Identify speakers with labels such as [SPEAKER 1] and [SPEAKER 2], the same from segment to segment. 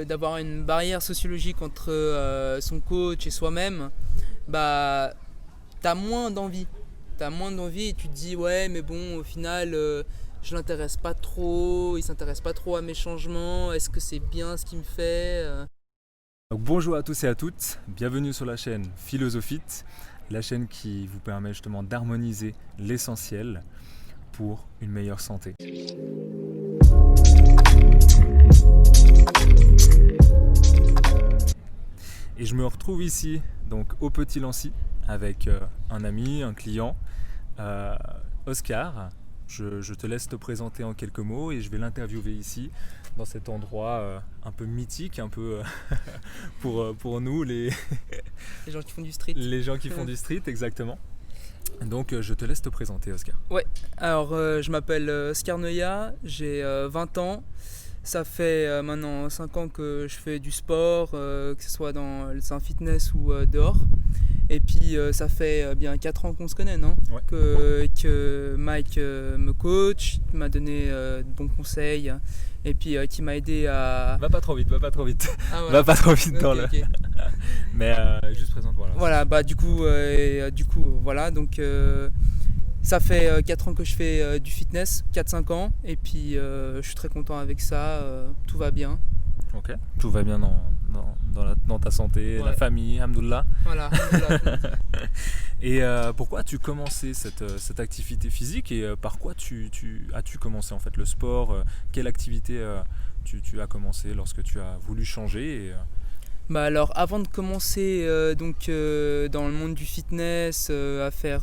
[SPEAKER 1] D'avoir une barrière sociologique entre son coach et soi-même, bah t'as moins d'envie. T'as moins d'envie et tu te dis ouais mais bon au final je l'intéresse pas trop, il s'intéresse pas trop à mes changements, est-ce que c'est bien ce qu'il me fait.
[SPEAKER 2] Donc bonjour à tous et à toutes, bienvenue sur la chaîne Philosophite, la chaîne qui vous permet justement d'harmoniser l'essentiel pour une meilleure santé. Et je me retrouve ici donc au Petit Lancy avec un ami, un client, Oscar. Je te laisse te présenter en quelques mots et je vais l'interviewer ici dans cet endroit un peu mythique, un peu pour nous
[SPEAKER 1] Les gens qui font du street.
[SPEAKER 2] les gens qui font du street, exactement. Donc je te laisse te présenter, Oscar.
[SPEAKER 1] Ouais, alors je m'appelle Oscar Neuillat, j'ai 20 ans. Ça fait maintenant 5 ans que je fais du sport, que ce soit dans un fitness ou dehors. Et puis ça fait bien 4 ans qu'on se connaît, non ?
[SPEAKER 2] Ouais.
[SPEAKER 1] Que Mike me coach, m'a donné de bons conseils et puis qui m'a aidé à...
[SPEAKER 2] Va pas trop vite.
[SPEAKER 1] Ah, voilà.
[SPEAKER 2] Va pas trop vite dans
[SPEAKER 1] Ok,
[SPEAKER 2] le...
[SPEAKER 1] ok.
[SPEAKER 2] Mais juste présente-toi là.
[SPEAKER 1] Voilà, bah du coup, voilà, donc ça fait 4 ans que je fais du fitness, 4-5 ans, et puis je suis très content avec ça, tout va bien.
[SPEAKER 2] Ok. Tout va bien dans ta santé,
[SPEAKER 1] Ouais.
[SPEAKER 2] la famille, Hamdoullah.
[SPEAKER 1] Voilà, alhamdoulilah.
[SPEAKER 2] Et pourquoi as-tu commencé cette activité physique et par quoi as-tu commencé en fait le sport quelle activité tu as commencé lorsque tu as voulu changer
[SPEAKER 1] Bah alors avant de commencer dans le monde du fitness à faire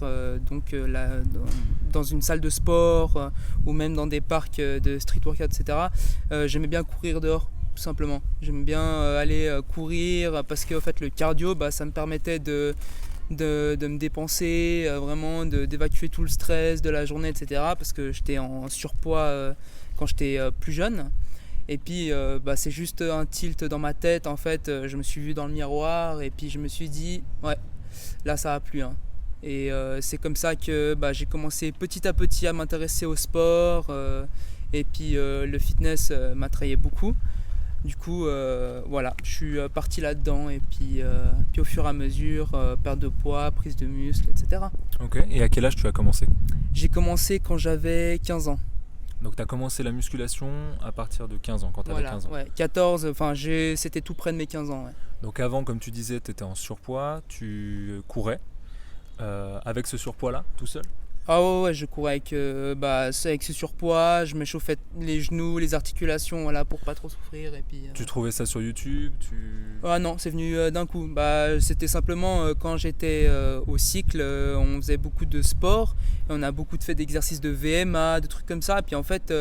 [SPEAKER 1] dans une salle de sport ou même dans des parcs de street workout etc. J'aimais bien courir dehors tout simplement. J'aimais bien aller courir parce que en fait le cardio ça me permettait de me dépenser, vraiment d'évacuer tout le stress de la journée etc. Parce que j'étais en surpoids quand j'étais plus jeune. Et puis c'est juste un tilt dans ma tête en fait, je me suis vu dans le miroir et puis je me suis dit ouais là ça va plus hein. Et c'est comme ça que j'ai commencé petit à petit à m'intéresser au sport et puis le fitness m'attrayait beaucoup. Du coup voilà, je suis parti là-dedans et puis au fur et à mesure perte de poids, prise de muscle etc.
[SPEAKER 2] Ok. Et à quel âge tu as commencé?
[SPEAKER 1] J'ai commencé quand j'avais 15 ans.
[SPEAKER 2] Donc tu as commencé la musculation à partir de 15 ans, quand tu avais
[SPEAKER 1] Voilà,
[SPEAKER 2] 15 ans.
[SPEAKER 1] ouais, 14, enfin c'était tout près de mes 15 ans. Ouais.
[SPEAKER 2] Donc avant, comme tu disais, tu étais en surpoids, tu courais avec ce surpoids-là, tout seul?
[SPEAKER 1] Ah ouais, je courais avec ce surpoids, je m'échauffais les genoux, les articulations, voilà, pour pas trop souffrir. Et puis,
[SPEAKER 2] Tu trouvais ça sur YouTube?
[SPEAKER 1] Ah non, c'est venu d'un coup. C'était simplement quand j'étais au cycle, on faisait beaucoup de sport, et on a beaucoup fait d'exercices de VMA, de trucs comme ça. Et puis en fait,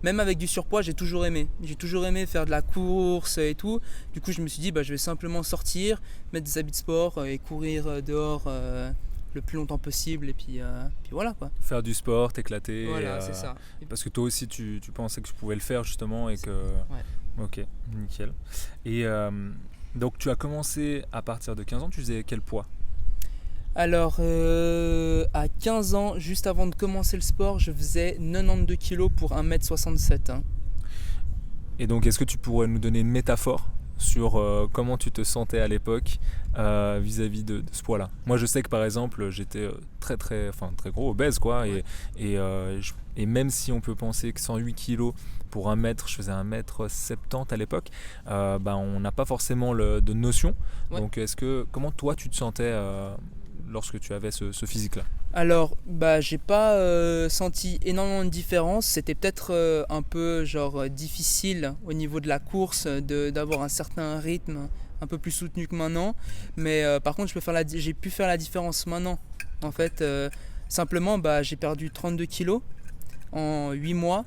[SPEAKER 1] même avec du surpoids, j'ai toujours aimé. J'ai toujours aimé faire de la course et tout. Du coup, je me suis dit, je vais simplement sortir, mettre des habits de sport et courir dehors le plus longtemps possible. Et puis voilà quoi.
[SPEAKER 2] Faire du sport, t'éclater.
[SPEAKER 1] Voilà, c'est ça.
[SPEAKER 2] Parce que toi aussi, tu pensais que tu pouvais le faire justement et que...
[SPEAKER 1] Ouais.
[SPEAKER 2] Ok, nickel. Et donc tu as commencé à partir de 15 ans, tu faisais quel poids?
[SPEAKER 1] Alors, à 15 ans, juste avant de commencer le sport, je faisais 92 kg pour 1m67. Hein.
[SPEAKER 2] Et donc, est-ce que tu pourrais nous donner une métaphore sur comment tu te sentais à l'époque vis-à-vis de ce poids-là? Moi, je sais que par exemple, j'étais très gros, obèse, quoi.
[SPEAKER 1] Ouais.
[SPEAKER 2] Et même si on peut penser que 108 kg pour 1 mètre, je faisais 1m70 à l'époque, on n'a pas forcément de notion.
[SPEAKER 1] Ouais.
[SPEAKER 2] Donc, comment toi tu te sentais lorsque tu avais ce physique-là?
[SPEAKER 1] Alors, j'ai pas senti énormément de différence. C'était peut-être un peu difficile au niveau de la course d'avoir un certain rythme un peu plus soutenu que maintenant. Mais par contre, j'ai pu faire la différence maintenant. En fait, simplement, j'ai perdu 32 kilos en 8 mois.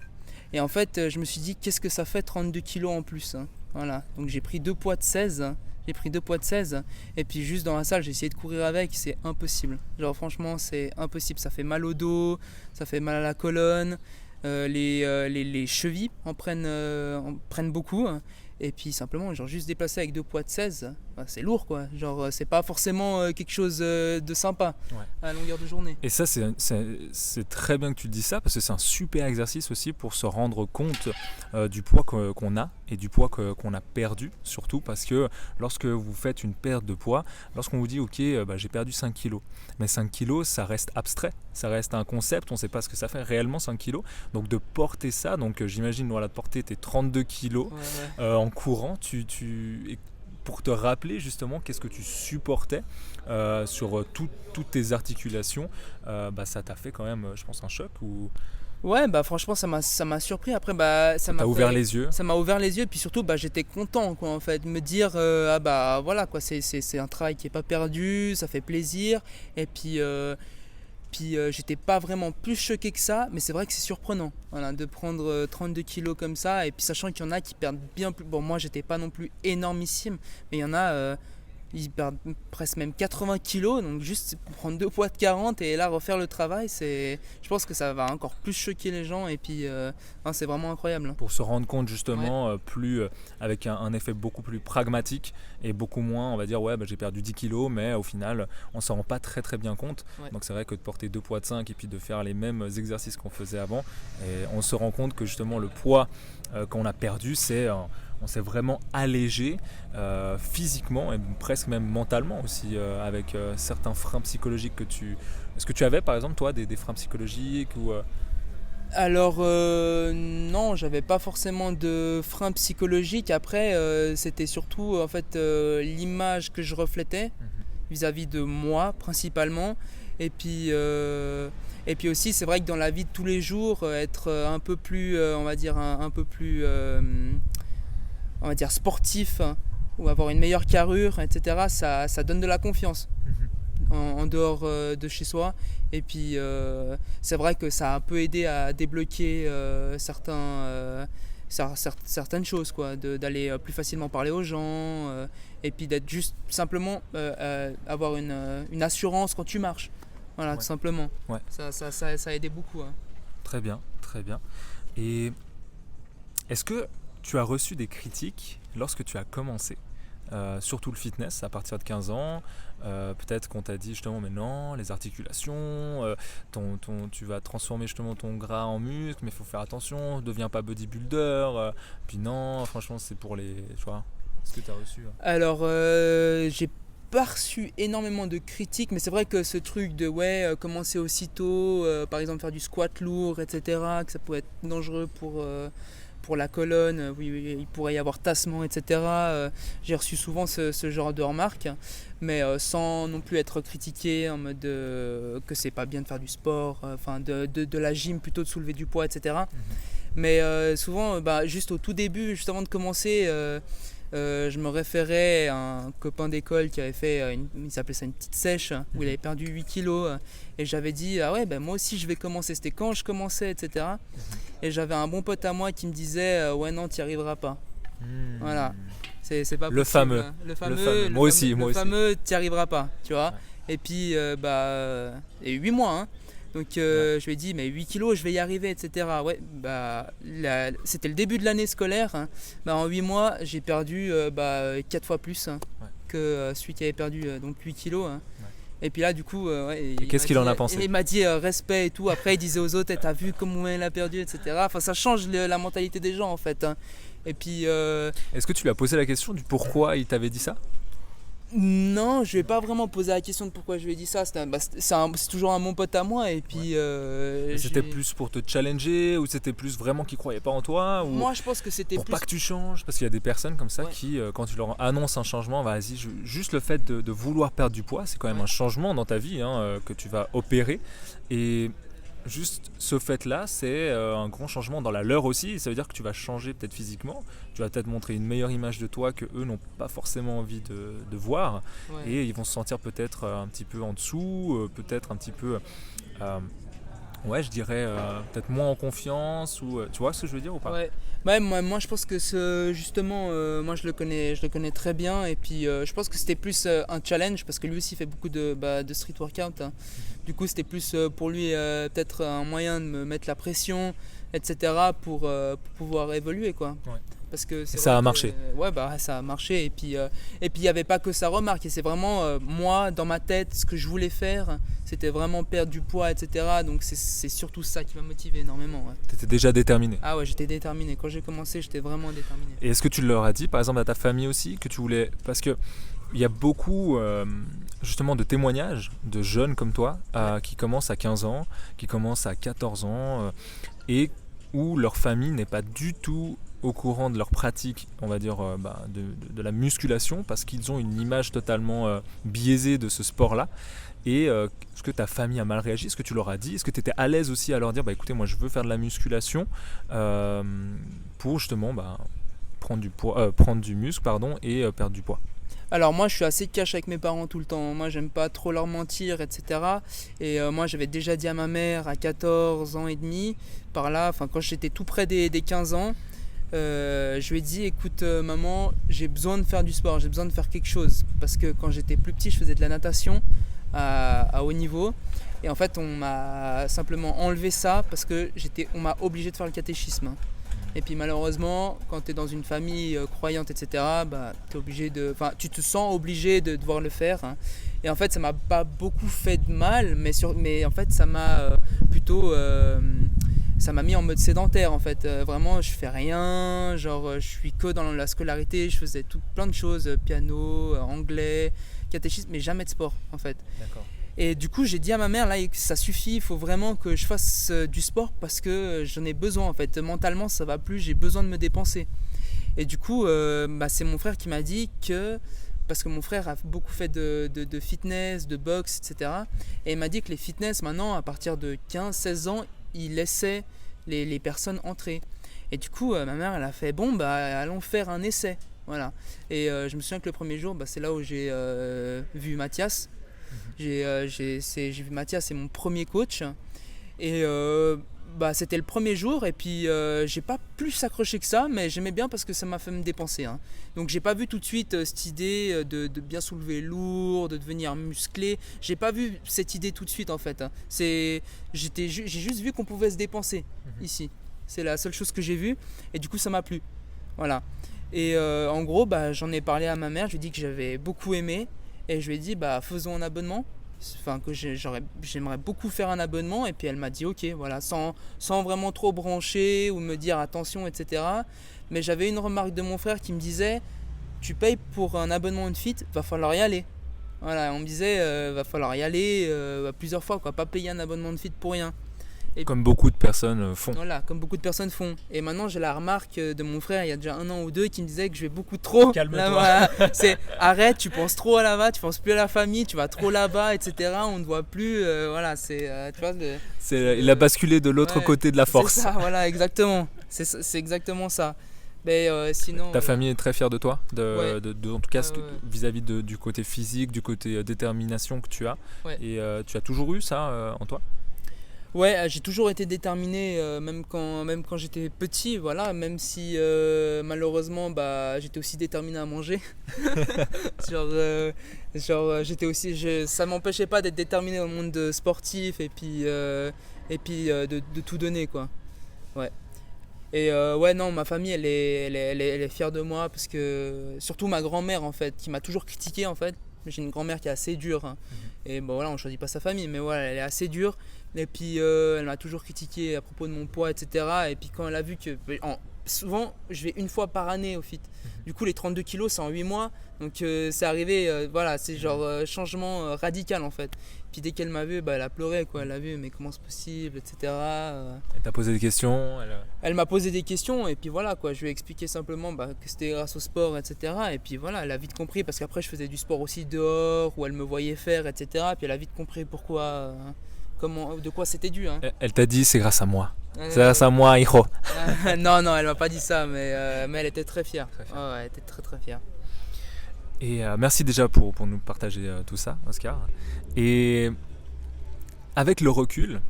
[SPEAKER 1] Et en fait, je me suis dit, qu'est-ce que ça fait 32 kilos en plus hein. Voilà, donc j'ai pris 2 poids de 16. J'ai pris 2 poids de 16 et puis juste dans la salle j'ai essayé de courir avec, c'est impossible. Genre franchement c'est impossible, ça fait mal au dos, ça fait mal à la colonne, les chevilles en prennent beaucoup Et puis simplement, genre juste déplacer avec 2 poids de 16, bah, c'est lourd quoi. Genre c'est pas forcément quelque chose de sympa à longueur de journée.
[SPEAKER 2] Et ça, c'est très bien que tu te dis ça, parce que c'est un super exercice aussi pour se rendre compte du poids qu'on a et du poids qu'on a perdu, surtout parce que lorsque vous faites une perte de poids, lorsqu'on vous dit ok, j'ai perdu 5 kilos, mais 5 kilos ça reste abstrait, ça reste un concept, on ne sait pas ce que ça fait réellement 5 kilos, donc de porter ça, donc j'imagine voilà, de porter tes 32 kilos en courant, et pour te rappeler justement qu'est-ce que tu supportais sur toutes tes articulations, ça t'a fait quand même, je pense, un choc ou...
[SPEAKER 1] Ouais, bah franchement ça m'a surpris. Après bah ça m'a
[SPEAKER 2] ouvert les yeux.
[SPEAKER 1] Ça m'a ouvert les yeux et puis surtout bah j'étais content quoi en fait, me dire ah bah voilà quoi, c'est un travail qui est pas perdu, ça fait plaisir et puis j'étais pas vraiment plus choqué que ça, mais c'est vrai que c'est surprenant voilà, de prendre 32 kilos comme ça, et puis sachant qu'il y en a qui perdent bien plus. Bon, moi j'étais pas non plus énormissime, mais il y en a, ils perdent presque même 80 kilos, donc juste prendre 2 poids de 40 et là refaire le travail, je pense que ça va encore plus choquer les gens, et puis c'est vraiment incroyable.
[SPEAKER 2] Pour se rendre compte justement avec un effet beaucoup plus pragmatique et beaucoup moins, on va dire j'ai perdu 10 kilos, mais au final on s'en rend pas très très bien compte. Donc c'est vrai que de porter 2 poids de 5 et puis de faire les mêmes exercices qu'on faisait avant, et on se rend compte que justement le poids qu'on a perdu, on s'est vraiment allégé physiquement et presque même mentalement aussi, avec certains freins psychologiques que tu... Est-ce que tu avais par exemple toi des freins psychologiques ou
[SPEAKER 1] Alors non, j'avais pas forcément de frein psychologique. Après c'était surtout en fait l'image que je reflétais vis-à-vis de moi principalement, et puis aussi c'est vrai que dans la vie de tous les jours être un peu plus on va dire un peu plus on va dire sportif, ou avoir une meilleure carrure, etc. Ça donne de la confiance en dehors de chez soi. Et puis c'est vrai que ça a un peu aidé à débloquer certaines choses, quoi, d'aller plus facilement parler aux gens, et puis d'être juste simplement avoir une assurance quand tu marches. Voilà, tout simplement. Ça a aidé beaucoup.
[SPEAKER 2] Très bien, très bien. Et est-ce que tu as reçu des critiques lorsque tu as commencé, surtout le fitness à partir de 15 ans, peut-être qu'on t'a dit justement mais non, les articulations, tu vas transformer justement ton gras en muscle, mais il faut faire attention, ne deviens pas bodybuilder, puis non, franchement c'est pour les... Tu vois, est-ce que tu as reçu
[SPEAKER 1] Alors j'ai pas reçu énormément de critiques, mais c'est vrai que ce truc de commencer aussitôt, par exemple faire du squat lourd, etc., que ça pouvait être dangereux pour la colonne, oui, il pourrait y avoir tassement, etc. J'ai reçu souvent ce genre de remarques, mais sans non plus être critiqué en mode que c'est pas bien de faire du sport, de la gym plutôt, de soulever du poids, etc. Mais souvent, juste au tout début, juste avant de commencer, je me référais à un copain d'école qui avait fait, il s'appelait ça une petite sèche, où il avait perdu 8 kilos, et j'avais dit moi aussi je vais commencer, c'était quand je commençais, etc. Et j'avais un bon pote à moi qui me disait ouais non, t'y arriveras pas. Voilà, c'est pas possible. Le fameux,
[SPEAKER 2] moi aussi.
[SPEAKER 1] fameux t'y arriveras pas, tu vois. Et puis et 8 mois, donc je lui ai dit mais 8 kilos je vais y arriver, etc. C'était le début de l'année scolaire, en 8 mois j'ai perdu 4 fois plus que celui qui avait perdu donc 8 kilos. Et puis là du coup
[SPEAKER 2] et qu'est-ce qu'il en a pensé?
[SPEAKER 1] Il m'a dit respect et tout. Après il disait aux autres t'as vu comment il a perdu, etc. Enfin ça change la mentalité des gens en fait. Et puis
[SPEAKER 2] est-ce que tu lui as posé la question du pourquoi il t'avait dit ça?
[SPEAKER 1] Non, je lui ai pas vraiment posé la question de pourquoi je lui ai dit ça. C'est toujours un bon pote à moi, et puis
[SPEAKER 2] c'était plus pour te challenger, ou c'était plus vraiment qu'il croyait pas en toi, ou
[SPEAKER 1] moi je pense que c'était
[SPEAKER 2] pour
[SPEAKER 1] plus
[SPEAKER 2] pas que tu changes, parce qu'il y a des personnes comme ça qui quand tu leur annonces un changement, vas-y, juste le fait de vouloir perdre du poids, c'est quand même un changement dans ta vie que tu vas opérer, et juste ce fait-là, c'est un grand changement dans la leur aussi. Ça veut dire que tu vas changer peut-être physiquement, tu vas peut-être montrer une meilleure image de toi que eux n'ont pas forcément envie de voir, et ils vont se sentir peut-être un petit peu en dessous, peut-être un petit peu je dirais peut-être moins en confiance, ou tu vois ce que je veux dire ou pas?
[SPEAKER 1] Moi je pense que justement moi je le connais très bien, et puis je pense que c'était plus un challenge parce que lui aussi fait beaucoup de street workout, Du coup c'était plus pour lui peut-être un moyen de me mettre la pression, etc. pour pouvoir évoluer, quoi. Parce que c'est
[SPEAKER 2] Ça
[SPEAKER 1] vrai
[SPEAKER 2] a
[SPEAKER 1] que,
[SPEAKER 2] marché.
[SPEAKER 1] ouais, bah ça a marché. Et puis il n'y avait pas que sa remarque. Et c'est vraiment moi, dans ma tête, ce que je voulais faire, c'était vraiment perdre du poids, etc. Donc c'est surtout ça qui m'a motivé énormément. Ouais.
[SPEAKER 2] Tu étais déjà déterminé.
[SPEAKER 1] Ah ouais, j'étais déterminé. Quand j'ai commencé, j'étais vraiment déterminé.
[SPEAKER 2] Et est-ce que tu leur as dit, par exemple, à ta famille aussi, que tu voulais... Parce que il y a beaucoup justement de témoignages de jeunes comme toi qui commencent à 15 ans, qui commencent à 14 ans et où leur famille n'est pas du tout au courant de leur pratique, on va dire, de la musculation parce qu'ils ont une image totalement biaisée de ce sport-là. Et est-ce que ta famille a mal réagi? Est-ce que tu leur as dit? Est-ce que tu étais à l'aise aussi à leur dire, écoutez, moi je veux faire de la musculation pour justement prendre du muscle et perdre du poids?
[SPEAKER 1] Alors moi je suis assez cash avec mes parents tout le temps, moi j'aime pas trop leur mentir, etc. Et moi j'avais déjà dit à ma mère à 14 ans et demi, par là, quand j'étais tout près des 15 ans, je lui ai dit écoute maman, j'ai besoin de faire du sport, j'ai besoin de faire quelque chose. Parce que quand j'étais plus petit je faisais de la natation à haut niveau. Et en fait on m'a simplement enlevé ça parce que on m'a obligé de faire le catéchisme. Et puis malheureusement, quand tu es dans une famille croyante, etc., tu te sens obligé de devoir le faire. Hein. Et en fait, ça m'a pas beaucoup fait de mal, mais en fait, ça m'a ça m'a mis en mode sédentaire. En fait, vraiment, je fais rien. Genre, je suis que dans la scolarité. Je faisais plein de choses, piano, anglais, catéchisme, mais jamais de sport, en fait.
[SPEAKER 2] D'accord.
[SPEAKER 1] Et du coup, j'ai dit à ma mère, là, ça suffit, il faut vraiment que je fasse du sport parce que j'en ai besoin en fait. Mentalement, ça va plus, j'ai besoin de me dépenser. Et du coup, c'est mon frère qui m'a dit que, parce que mon frère a beaucoup fait de fitness, de boxe, etc. Et il m'a dit que les fitness, maintenant, à partir de 15-16 ans, ils laissaient les personnes entrer. Et du coup, ma mère, elle a fait, allons faire un essai. Voilà. Et je me souviens que le premier jour, c'est là où j'ai vu Mathias. J'ai vu Mathias, c'est mon premier coach et c'était le premier jour et puis j'ai pas plus accroché que ça, mais j'aimais bien parce que ça m'a fait me dépenser. Hein. Donc j'ai pas vu tout de suite cette idée de bien soulever lourd, de devenir musclé. J'ai pas vu cette idée tout de suite en fait. Hein. J'ai juste vu qu'on pouvait se dépenser ici. C'est la seule chose que j'ai vue et du coup ça m'a plu. Voilà. Et en gros j'en ai parlé à ma mère, je lui ai dit que j'avais beaucoup aimé. Et je lui ai dit faisons un abonnement, que j'aimerais beaucoup faire un abonnement. Et puis elle m'a dit ok, voilà, sans vraiment trop brancher ou me dire attention, etc. Mais j'avais une remarque de mon frère qui me disait tu payes pour un abonnement de fit, va falloir y aller. Voilà, on me disait va falloir y aller plusieurs fois, quoi, pas payer un abonnement de fit pour rien.
[SPEAKER 2] Comme beaucoup de personnes font.
[SPEAKER 1] Voilà, comme beaucoup de personnes font. Et maintenant, j'ai la remarque de mon frère, il y a déjà 1 an ou 2, qui me disait que je vais beaucoup trop.
[SPEAKER 2] Calme-toi.
[SPEAKER 1] Là-bas. Arrête, tu penses trop à là-bas, tu penses plus à la famille, tu vas trop là-bas, etc. On ne voit plus. Tu vois.
[SPEAKER 2] Il a basculé de l'autre côté de la force.
[SPEAKER 1] C'est ça, voilà, exactement. C'est exactement ça. Mais sinon.
[SPEAKER 2] Ta famille est très fière de toi, en tout cas vis-à-vis du côté physique, du côté détermination que tu as.
[SPEAKER 1] Ouais.
[SPEAKER 2] Et tu as toujours eu ça en toi?
[SPEAKER 1] Ouais, j'ai toujours été déterminé, même quand j'étais petit, voilà, même si malheureusement j'étais aussi déterminé à manger. J'étais aussi, ça m'empêchait pas d'être déterminé au monde sportif et puis de tout donner, quoi. Ouais. Et non, ma famille elle est fière de moi parce que surtout ma grand-mère en fait, qui m'a toujours critiqué en fait. J'ai une grand-mère qui est assez dure. Hein. Et voilà, on choisit pas sa famille, mais voilà, elle est assez dure. Et puis elle m'a toujours critiqué à propos de mon poids, etc. Et puis quand elle a vu que souvent je vais une fois par année au fit. Du coup les 32 kilos c'est en 8 mois. Donc c'est arrivé, c'est genre changement radical en fait. Puis dès qu'elle m'a vu, elle a pleuré, quoi. Elle a vu mais comment c'est possible, etc.
[SPEAKER 2] Elle t'a posé des questions?
[SPEAKER 1] Elle m'a posé des questions et puis voilà, quoi. Je lui ai expliqué simplement que c'était grâce au sport, etc. Et puis voilà, elle a vite compris parce qu'après je faisais du sport aussi dehors où elle me voyait faire, etc. Puis elle a vite compris pourquoi, de quoi c'était dû. Hein.
[SPEAKER 2] Elle t'a dit c'est grâce à moi. C'est grâce à moi, hijo.
[SPEAKER 1] Non, elle m'a pas dit ça, mais elle était très fière. Très fière. Ouais, elle était très très fière.
[SPEAKER 2] Et merci déjà pour nous partager tout ça, Oscar. Et avec le recul,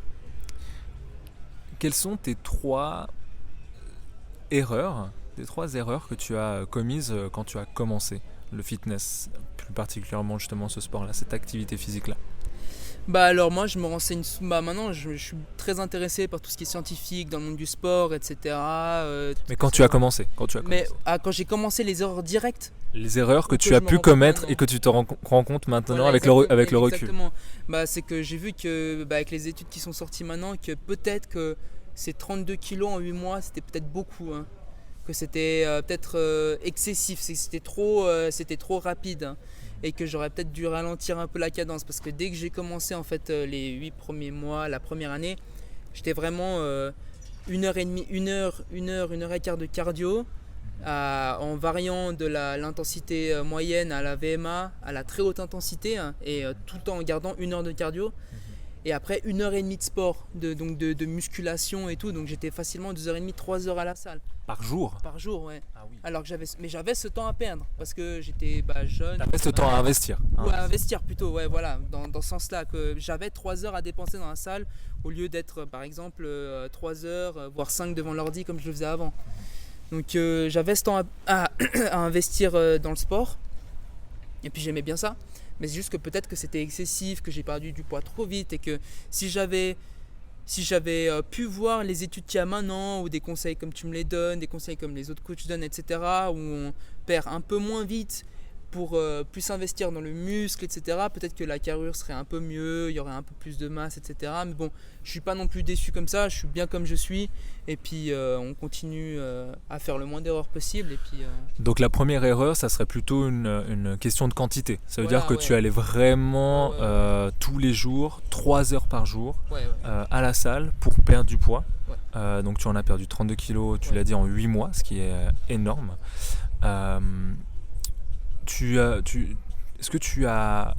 [SPEAKER 2] quelles sont tes 3 erreurs que tu as commises quand tu as commencé le fitness, plus particulièrement justement ce sport-là, cette activité physique-là?
[SPEAKER 1] Bah alors moi je me renseigne, bah maintenant je suis très intéressé par tout ce qui est scientifique dans le monde du sport, etc.
[SPEAKER 2] Mais
[SPEAKER 1] Que
[SPEAKER 2] quand
[SPEAKER 1] ce
[SPEAKER 2] tu as
[SPEAKER 1] soit-
[SPEAKER 2] commencé,
[SPEAKER 1] Mais quand j'ai commencé les erreurs directes,
[SPEAKER 2] les erreurs que
[SPEAKER 1] ou que
[SPEAKER 2] tu as
[SPEAKER 1] je me
[SPEAKER 2] pu
[SPEAKER 1] rends compte
[SPEAKER 2] commettre et
[SPEAKER 1] maintenant.
[SPEAKER 2] que tu te rends compte maintenant
[SPEAKER 1] Voilà,
[SPEAKER 2] avec le recul.
[SPEAKER 1] exactement. Bah, c'est que j'ai vu que bah, avec les études qui sont sorties maintenant, que peut-être que ces 32 kilos en 8 mois, c'était peut-être beaucoup, hein. Que c'était peut-être excessif, c'était trop rapide, hein. Et que j'aurais peut-être dû ralentir un peu la cadence parce que dès que j'ai commencé en fait les 8 premiers mois, la première année, j'étais vraiment 1 heure et demie, une heure et quart de cardio en variant de l'intensité moyenne à la VMA à la très haute intensité, hein, et tout le temps en gardant 1 heure de cardio et après 1 heure et demie de sport, de musculation et tout. Donc j'étais facilement 2 heures et demie, 3 heures à la salle
[SPEAKER 2] Par jour.
[SPEAKER 1] par jour, ouais.
[SPEAKER 2] Ah oui.
[SPEAKER 1] Alors que j'avais ce temps à perdre parce que j'étais jeune.
[SPEAKER 2] T'avais ce temps à investir.
[SPEAKER 1] Ou à investir plutôt, ouais, voilà, dans ce sens-là, que j'avais 3 heures à dépenser dans la salle au lieu d'être par exemple 3 heures, voire 5 devant l'ordi comme je le faisais avant. Donc j'avais ce temps à investir dans le sport et puis j'aimais bien ça. Mais c'est juste que peut-être que c'était excessif, que j'ai perdu du poids trop vite et que si j'avais pu voir les études qu'il y a maintenant ou des conseils comme tu me les donnes, des conseils comme les autres coachs donnent, etc., où on perd un peu moins vite pour plus investir dans le muscle, etc., peut-être que la carrure serait un peu mieux, il y aurait un peu plus de masse, etc. Mais bon, je suis pas non plus déçu comme ça, je suis bien comme je suis et puis on continue à faire le moins d'erreurs possible et puis
[SPEAKER 2] Donc la première erreur, ça serait plutôt une question de quantité. Ça veut
[SPEAKER 1] Voilà,
[SPEAKER 2] dire que
[SPEAKER 1] ouais.
[SPEAKER 2] tu allais vraiment
[SPEAKER 1] Ouais, ouais.
[SPEAKER 2] tous les jours, 3 heures par jour,
[SPEAKER 1] ouais,
[SPEAKER 2] à la salle pour perdre du poids.
[SPEAKER 1] Ouais.
[SPEAKER 2] Donc tu en as perdu 32 kilos, tu
[SPEAKER 1] Ouais.
[SPEAKER 2] l'as dit, en 8 mois, ce qui est énorme. Euh, Est-ce que tu as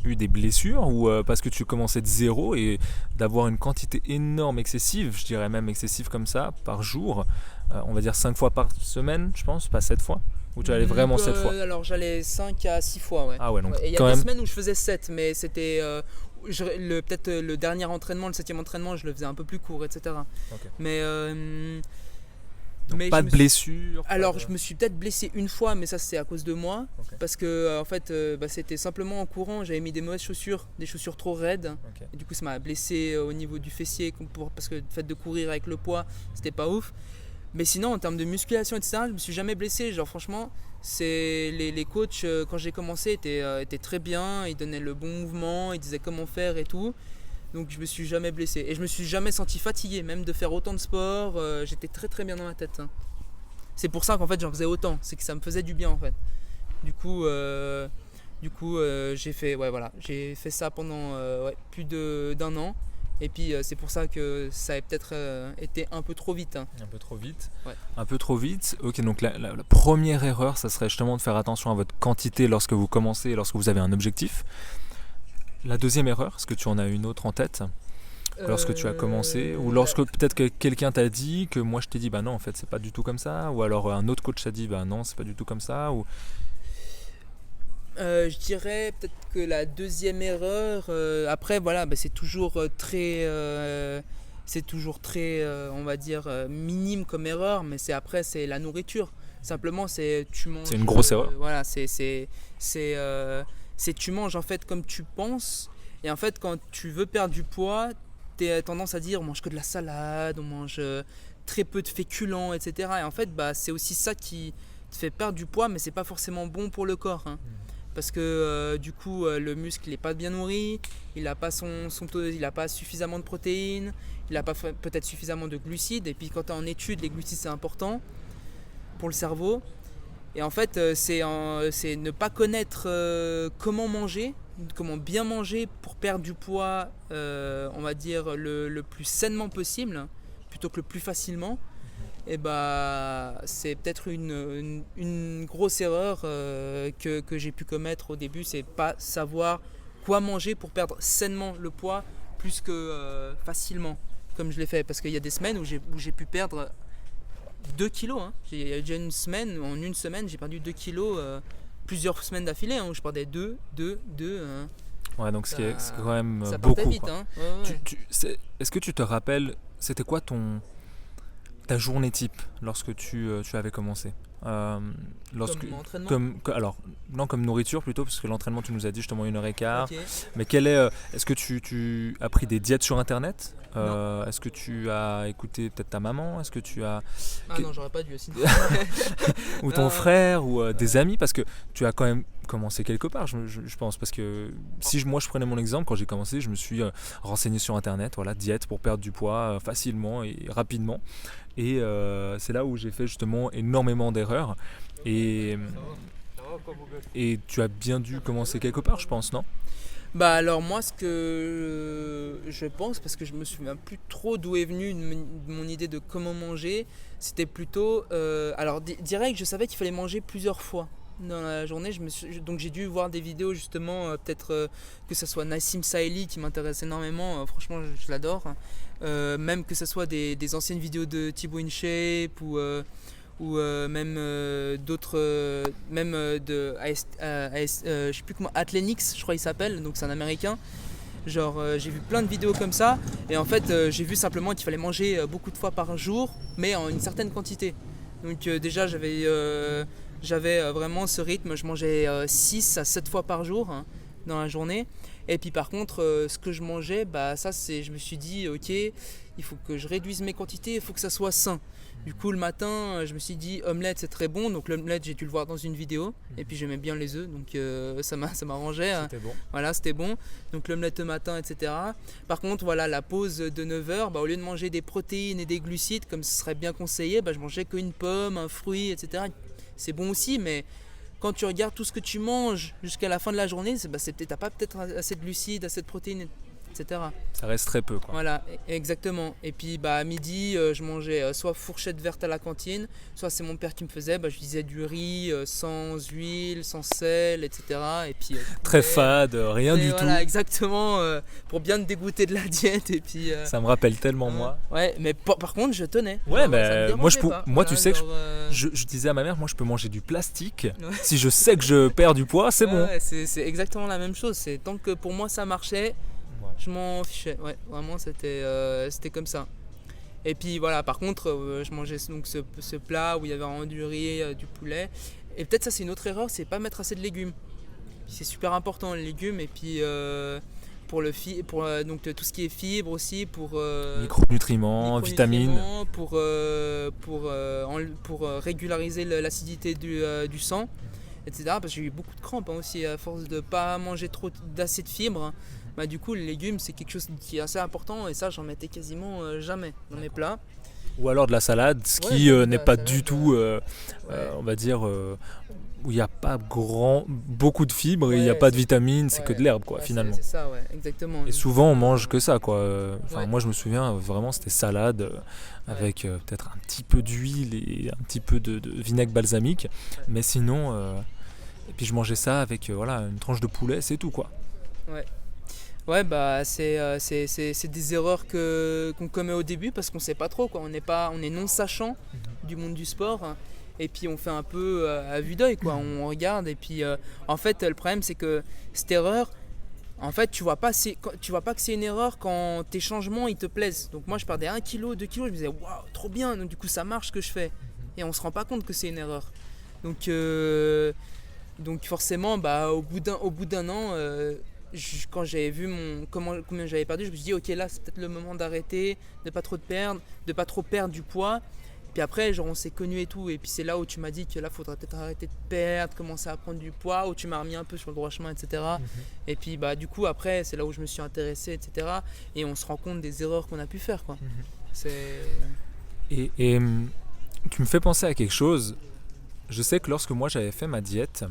[SPEAKER 2] eu des blessures ou parce que tu commençais de zéro et d'avoir une quantité énorme, excessive, je dirais même excessive comme ça, par jour, on va dire 5 fois par semaine, je pense, pas 7 fois, ou tu allais vraiment 7 fois?
[SPEAKER 1] Alors j'allais 5 à 6 fois, ouais.
[SPEAKER 2] Ah ouais, donc
[SPEAKER 1] Ouais, et il y a
[SPEAKER 2] quand
[SPEAKER 1] des
[SPEAKER 2] même.
[SPEAKER 1] semaines où je faisais 7, mais c'était peut-être le dernier entraînement, le 7e entraînement, je le faisais un peu plus court, etc.
[SPEAKER 2] Ok.
[SPEAKER 1] Mais,
[SPEAKER 2] Donc
[SPEAKER 1] mais
[SPEAKER 2] pas
[SPEAKER 1] je
[SPEAKER 2] de
[SPEAKER 1] me suis-
[SPEAKER 2] blessure.
[SPEAKER 1] alors je me suis peut-être blessé une fois, mais ça c'est à cause de moi.
[SPEAKER 2] Ok.
[SPEAKER 1] Parce que en fait c'était simplement en courant, j'avais mis des mauvaises chaussures, des chaussures trop raides.
[SPEAKER 2] Ok.
[SPEAKER 1] Et du coup ça m'a blessé au niveau du fessier, parce que le fait de courir avec le poids, c'était pas ouf. Mais sinon en termes de musculation, etc., je me suis jamais blessé. Genre franchement, les coachs quand j'ai commencé étaient très bien, ils donnaient le bon mouvement, ils disaient comment faire et tout. Donc je me suis jamais blessé. Et je me suis jamais senti fatigué, même de faire autant de sport. J'étais très très bien dans ma tête, hein. C'est pour ça qu'en fait j'en faisais autant, c'est que ça me faisait du bien en fait. Du coup, j'ai fait ça pendant plus d'un an. Et puis c'est pour ça que ça a peut-être été un peu trop vite, hein.
[SPEAKER 2] Un peu trop vite.
[SPEAKER 1] Ouais.
[SPEAKER 2] Un peu trop vite. Ok, donc la première erreur, ça serait justement de faire attention à votre quantité lorsque vous commencez et lorsque vous avez un objectif. La deuxième erreur, est-ce que tu en as une autre en tête lorsque tu as commencé, ou lorsque peut-être que quelqu'un t'a dit que moi je t'ai dit bah non en fait c'est pas du tout comme ça, ou alors un autre coach t'a dit bah non c'est pas du tout comme ça, ou
[SPEAKER 1] Je dirais peut-être que la deuxième erreur, après voilà, bah, c'est toujours très, on va dire, minime comme erreur, mais c'est la nourriture. Simplement, tu manges.
[SPEAKER 2] C'est une grosse erreur.
[SPEAKER 1] Voilà, tu manges en fait comme tu penses. Et en fait, quand tu veux perdre du poids, tu as tendance à dire on mange que de la salade, on mange très peu de féculents, etc. Et en fait, bah, c'est aussi ça qui te fait perdre du poids, mais c'est pas forcément bon pour le corps, hein. Parce que du coup le muscle n'est pas bien nourri, il n'a pas il a pas suffisamment de protéines, il n'a pas peut-être suffisamment de glucides, et puis quand tu es en études, les glucides c'est important pour le cerveau. Et en fait c'est ne pas connaître comment manger, comment bien manger pour perdre du poids, on va dire le plus sainement possible, plutôt que le plus facilement. Et bah c'est peut-être une grosse erreur que j'ai pu commettre au début, c'est pas savoir quoi manger pour perdre sainement le poids plus que facilement comme je l'ai fait, parce qu'il y a des semaines où j'ai pu perdre 2 kilos, hein. Il y a déjà en une semaine j'ai perdu 2 kilos, plusieurs semaines d'affilée, hein, où je perdais 2.
[SPEAKER 2] ouais, donc ce qui est quand même
[SPEAKER 1] Ça partait
[SPEAKER 2] beaucoup,
[SPEAKER 1] vite,
[SPEAKER 2] quoi.
[SPEAKER 1] hein. Ouais.
[SPEAKER 2] Est-ce que tu te rappelles c'était quoi ta journée type lorsque tu avais commencé?
[SPEAKER 1] Comme entraînement.
[SPEAKER 2] Alors, non, comme nourriture plutôt, parce que l'entraînement, tu nous as dit justement 1h15.
[SPEAKER 1] Ok.
[SPEAKER 2] Mais est-ce que tu as pris des diètes sur internet? Est-ce que tu as écouté peut-être ta maman? Est-ce que tu as
[SPEAKER 1] Ah non, j'aurais pas dû aussi.
[SPEAKER 2] ou ton
[SPEAKER 1] Non.
[SPEAKER 2] frère ou des amis? Parce que tu as quand même commencé quelque part, je pense. Parce que si moi je prenais mon exemple, quand j'ai commencé, je me suis renseigné sur internet, voilà, diète pour perdre du poids facilement et rapidement. Et c'est là où j'ai fait justement énormément d'erreurs. Et, et tu as bien dû commencer quelque part, je pense, non?
[SPEAKER 1] Bah alors moi ce que je pense, parce que je me souviens plus trop d'où est venue mon idée de comment manger, c'était plutôt alors direct je savais qu'il fallait manger plusieurs fois dans la journée. Donc j'ai dû voir des vidéos justement, peut-être que ce soit Nassim Saïli qui m'intéresse énormément, franchement je l'adore. Même que ce soit des anciennes vidéos de Thibaut InShape ou même d'autres, même de je sais plus comment, Athletics, je crois il s'appelle, donc c'est un américain. Genre j'ai vu plein de vidéos comme ça, et en fait j'ai vu simplement qu'il fallait manger beaucoup de fois par jour, mais en une certaine quantité. Donc déjà j'avais vraiment ce rythme, je mangeais 6 à 7 fois par jour, hein, dans la journée. Et puis par contre ce que je mangeais, bah ça je me suis dit ok, il faut que je réduise mes quantités, il faut que ça soit sain. Du coup le matin je me suis dit omelette c'est très bon, donc l'omelette j'ai dû le voir dans une vidéo, et puis j'aimais bien les œufs, donc ça m'arrangeait, hein.
[SPEAKER 2] C'était bon.
[SPEAKER 1] Voilà, c'était bon, donc l'omelette le matin, etc. Par contre voilà, la pause de 9h, bah, au lieu de manger des protéines et des glucides comme ce serait bien conseillé, bah, je mangeais qu'une pomme, un fruit, etc. C'est bon aussi, mais quand tu regardes tout ce que tu manges jusqu'à la fin de la journée, t'as pas peut-être assez de glucides, assez de protéines, etc.
[SPEAKER 2] Ça reste très peu, quoi.
[SPEAKER 1] Voilà, exactement. Et puis bah, à midi, je mangeais soit fourchette verte à la cantine, soit c'est mon père qui me faisait, bah, je disais du riz sans huile, sans sel, etc. Et puis,
[SPEAKER 2] Très fade, rien du
[SPEAKER 1] voilà,
[SPEAKER 2] tout.
[SPEAKER 1] exactement, pour bien te dégoûter de la diète. Et puis,
[SPEAKER 2] Ça me rappelle tellement moi.
[SPEAKER 1] Ouais, mais par contre, je tenais.
[SPEAKER 2] Ouais,
[SPEAKER 1] Genre,
[SPEAKER 2] mais
[SPEAKER 1] ça me
[SPEAKER 2] moi,
[SPEAKER 1] dérangeait pas.
[SPEAKER 2] moi tu
[SPEAKER 1] Voilà,
[SPEAKER 2] sais que
[SPEAKER 1] genre,
[SPEAKER 2] je disais à ma mère, moi je peux manger du plastique.
[SPEAKER 1] Ouais.
[SPEAKER 2] Si je sais que je perds du poids, c'est bon.
[SPEAKER 1] ouais, c'est exactement la même chose. C'est tant que pour moi ça marchait,
[SPEAKER 2] Voilà.
[SPEAKER 1] je m'en fichais. Ouais, vraiment, c'était comme ça. Et puis voilà, par contre, je mangeais donc ce plat où il y avait vraiment du riz, du poulet. Et peut-être ça, c'est une autre erreur, c'est pas mettre assez de légumes. C'est super important les légumes. Et puis donc tout ce qui est fibres aussi, pour
[SPEAKER 2] Micronutriments, vitamines.
[SPEAKER 1] pour régulariser l'acidité du sang, etc. Parce que j'ai eu beaucoup de crampes, hein, aussi à force de pas manger d'assez de fibres, hein. Bah, du coup les légumes c'est quelque chose qui est assez important, et ça j'en mettais quasiment jamais dans mes plats.
[SPEAKER 2] Ou alors de la salade, ce
[SPEAKER 1] Ouais,
[SPEAKER 2] qui
[SPEAKER 1] de
[SPEAKER 2] n'est
[SPEAKER 1] la
[SPEAKER 2] pas
[SPEAKER 1] salade,
[SPEAKER 2] du tout,
[SPEAKER 1] ouais.
[SPEAKER 2] on va dire, où il n'y a pas beaucoup de fibres et il n'y a
[SPEAKER 1] Ouais,
[SPEAKER 2] pas de vitamines, c'est que de l'herbe, quoi,
[SPEAKER 1] ouais,
[SPEAKER 2] finalement.
[SPEAKER 1] c'est ça, ouais, exactement.
[SPEAKER 2] Et souvent on mange que ça, quoi.
[SPEAKER 1] Ouais.
[SPEAKER 2] Moi je me souviens vraiment c'était salade avec peut-être un petit peu d'huile et un petit peu de vinaigre balsamique, mais sinon et puis je mangeais ça avec voilà une tranche de poulet, c'est tout, quoi.
[SPEAKER 1] Ouais, bah c'est des erreurs qu'on commet au début parce qu'on sait pas trop, quoi. On est non sachant du monde du sport, hein. Et puis on fait un peu à vue d'œil, quoi. On regarde, et puis en fait le problème c'est que cette erreur, en fait tu vois pas que c'est une erreur quand tes changements ils te plaisent. Donc moi je perdais 1 kg, 2 kg, je me disais waouh, trop bien, donc du coup ça marche ce que je fais, et on se rend pas compte que c'est une erreur. Donc forcément, bah, au bout d'un an, quand j'avais vu combien j'avais perdu, je me suis dit ok, là c'est peut-être le moment d'arrêter, de pas trop perdre du poids. Puis après, genre, on s'est connus et tout, et puis c'est là où tu m'as dit que là faudrait peut-être arrêter de perdre, commencer à prendre du poids, où tu m'as remis un peu sur le droit chemin, etc. Et puis bah du coup après c'est là où je me suis intéressé, etc. Et on se rend compte des erreurs qu'on a pu faire, quoi.
[SPEAKER 2] Et tu me fais penser à quelque chose. Je sais que lorsque moi j'avais fait ma diète,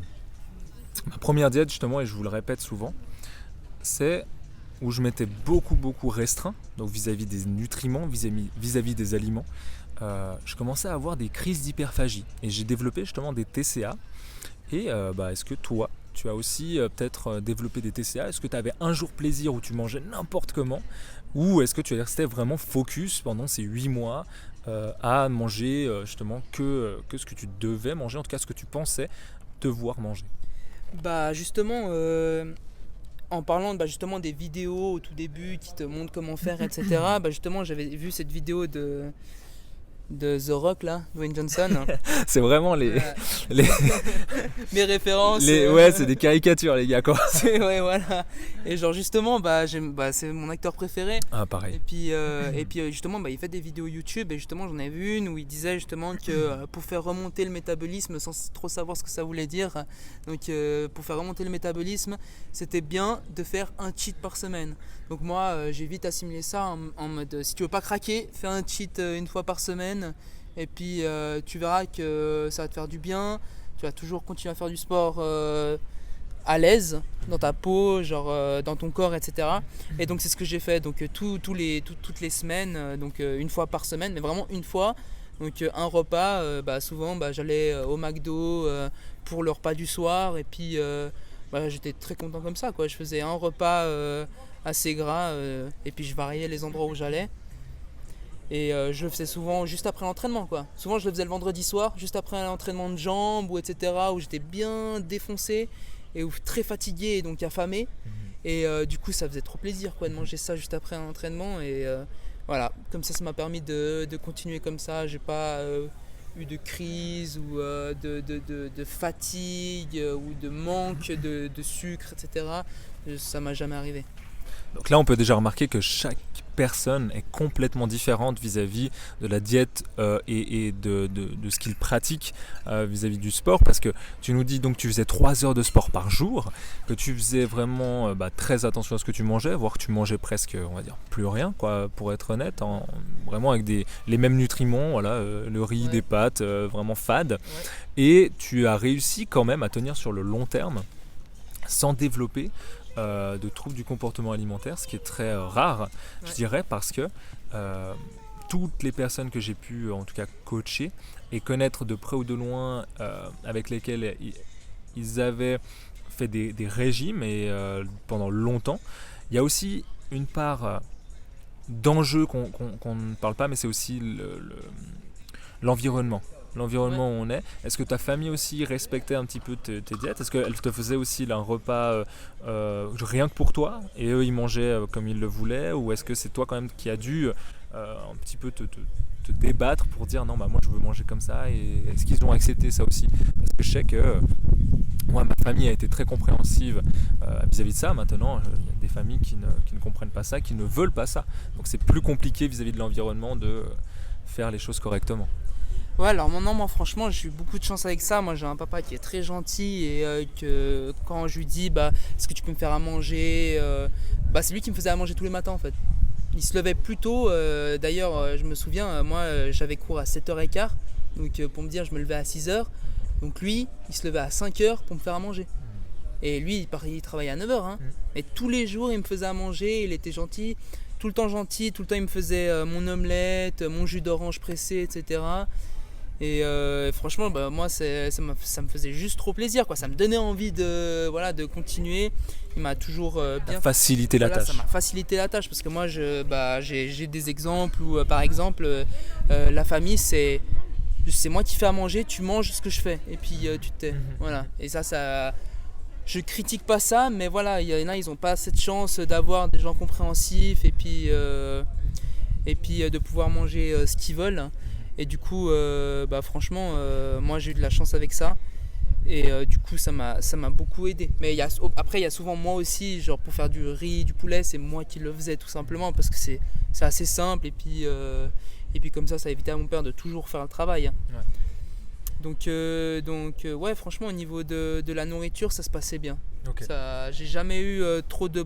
[SPEAKER 2] ma première diète justement, et je vous le répète souvent, c'est où je m'étais beaucoup restreint, donc vis-à-vis des nutriments, vis-à-vis des aliments. Je commençais à avoir des crises d'hyperphagie et j'ai développé justement des TCA. Et est-ce que toi, tu as aussi peut-être développé des TCA? Est-ce que tu avais un jour plaisir où tu mangeais n'importe comment? Ou est-ce que tu restais vraiment focus pendant ces 8 mois à manger justement que ce que tu devais manger, en tout cas ce que tu pensais devoir manger?
[SPEAKER 1] Bah justement, en parlant justement des vidéos au tout début qui te montrent comment faire, etc. Bah justement j'avais vu cette vidéo de The Rock là, Dwayne Johnson.
[SPEAKER 2] C'est vraiment les, les,
[SPEAKER 1] Mes références.
[SPEAKER 2] ouais, c'est des caricatures les gars quoi.
[SPEAKER 1] Ouais, voilà. Et genre justement, c'est mon acteur préféré.
[SPEAKER 2] Ah pareil.
[SPEAKER 1] Et puis justement, il fait des vidéos YouTube et justement j'en ai vu une où il disait justement que pour faire remonter le métabolisme sans trop savoir ce que ça voulait dire, donc pour faire remonter le métabolisme, c'était bien de faire un cheat par semaine. Donc moi j'ai vite assimilé ça en mode si tu veux pas craquer, fais un cheat une fois par semaine et puis tu verras que ça va te faire du bien, tu vas toujours continuer à faire du sport à l'aise dans ta peau, genre dans ton corps, etc. Et donc c'est ce que j'ai fait. Donc toutes les semaines, donc une fois par semaine, mais vraiment une fois. Donc un repas, souvent j'allais au McDo pour le repas du soir et puis j'étais très content comme ça quoi. Je faisais un repas assez gras et puis je variais les endroits où j'allais. Et je le faisais souvent juste après l'entraînement quoi. Souvent je le faisais le vendredi soir, juste après l'entraînement de jambes ou etc. où j'étais bien défoncé et très fatigué et donc affamé. Et du coup ça faisait trop plaisir quoi, de manger ça juste après un entraînement. Et voilà, comme ça m'a permis de continuer comme ça. J'ai pas eu de crise ou de fatigue ou de manque de sucre, etc. Ça m'a jamais arrivé.
[SPEAKER 2] Donc là, on peut déjà remarquer que chaque personne est complètement différente vis-à-vis de la diète et de ce qu'il pratique vis-à-vis du sport, parce que tu nous dis donc que tu faisais 3 heures de sport par jour, que tu faisais vraiment très attention à ce que tu mangeais, voire que tu mangeais presque, on va dire, plus rien, quoi, pour être honnête, vraiment avec les mêmes nutriments, voilà, le riz, des pâtes, vraiment fade, et tu as réussi quand même à tenir sur le long terme sans développer de troubles du comportement alimentaire, ce qui est très rare, je dirais, parce que toutes les personnes que j'ai pu en tout cas coacher et connaître de près ou de loin, avec lesquelles ils avaient fait des régimes et pendant longtemps, il y a aussi une part d'enjeu qu'on ne parle pas, mais c'est aussi l'environnement. L'environnement où on est. Est-ce que ta famille aussi respectait un petit peu tes diètes? Est-ce qu'elle te faisait aussi un repas rien que pour toi et eux ils mangeaient comme ils le voulaient, ou est-ce que c'est toi quand même qui a dû un petit peu te débattre pour dire non moi je veux manger comme ça, et est-ce qu'ils ont accepté ça aussi? Parce que je sais que moi ma famille a été très compréhensive vis-à-vis de ça. Maintenant il y a des familles qui ne comprennent pas ça, qui ne veulent pas ça, donc c'est plus compliqué vis-à-vis de l'environnement de faire les choses correctement.
[SPEAKER 1] Ouais, alors moi franchement j'ai eu beaucoup de chance avec ça. Moi j'ai un papa qui est très gentil et que quand je lui dis est-ce que tu peux me faire à manger, c'est lui qui me faisait à manger tous les matins en fait. Il se levait plus tôt, d'ailleurs je me souviens, moi j'avais cours à 7h15, donc pour me dire je me levais à 6h, donc lui il se levait à 5h pour me faire à manger. Et lui il travaillait à 9h, mais tous les jours il me faisait à manger, il était gentil, tout le temps il me faisait mon omelette, mon jus d'orange pressé, etc. Et franchement moi ça me faisait juste trop plaisir quoi. Ça me donnait envie de continuer. Il m'a toujours bien
[SPEAKER 2] facilité la tâche.
[SPEAKER 1] Ça m'a facilité la tâche parce que moi j'ai des exemples où par exemple la famille c'est moi qui fais à manger, tu manges ce que je fais et puis tu te tais. Voilà. Et ça je critique pas ça, mais voilà, il y en a, ils ont pas cette chance d'avoir des gens compréhensifs et puis de pouvoir manger ce qu'ils veulent. Et du coup, franchement, moi j'ai eu de la chance avec ça. Et du coup, ça m'a beaucoup aidé. Mais après, il y a souvent moi aussi, genre pour faire du riz, du poulet, c'est moi qui le faisais tout simplement parce que c'est assez simple. Et puis comme ça évitait à mon père de toujours faire le travail.
[SPEAKER 2] Ouais.
[SPEAKER 1] Donc ouais, franchement, au niveau de la nourriture, ça se passait bien.
[SPEAKER 2] Okay.
[SPEAKER 1] J'ai jamais eu trop de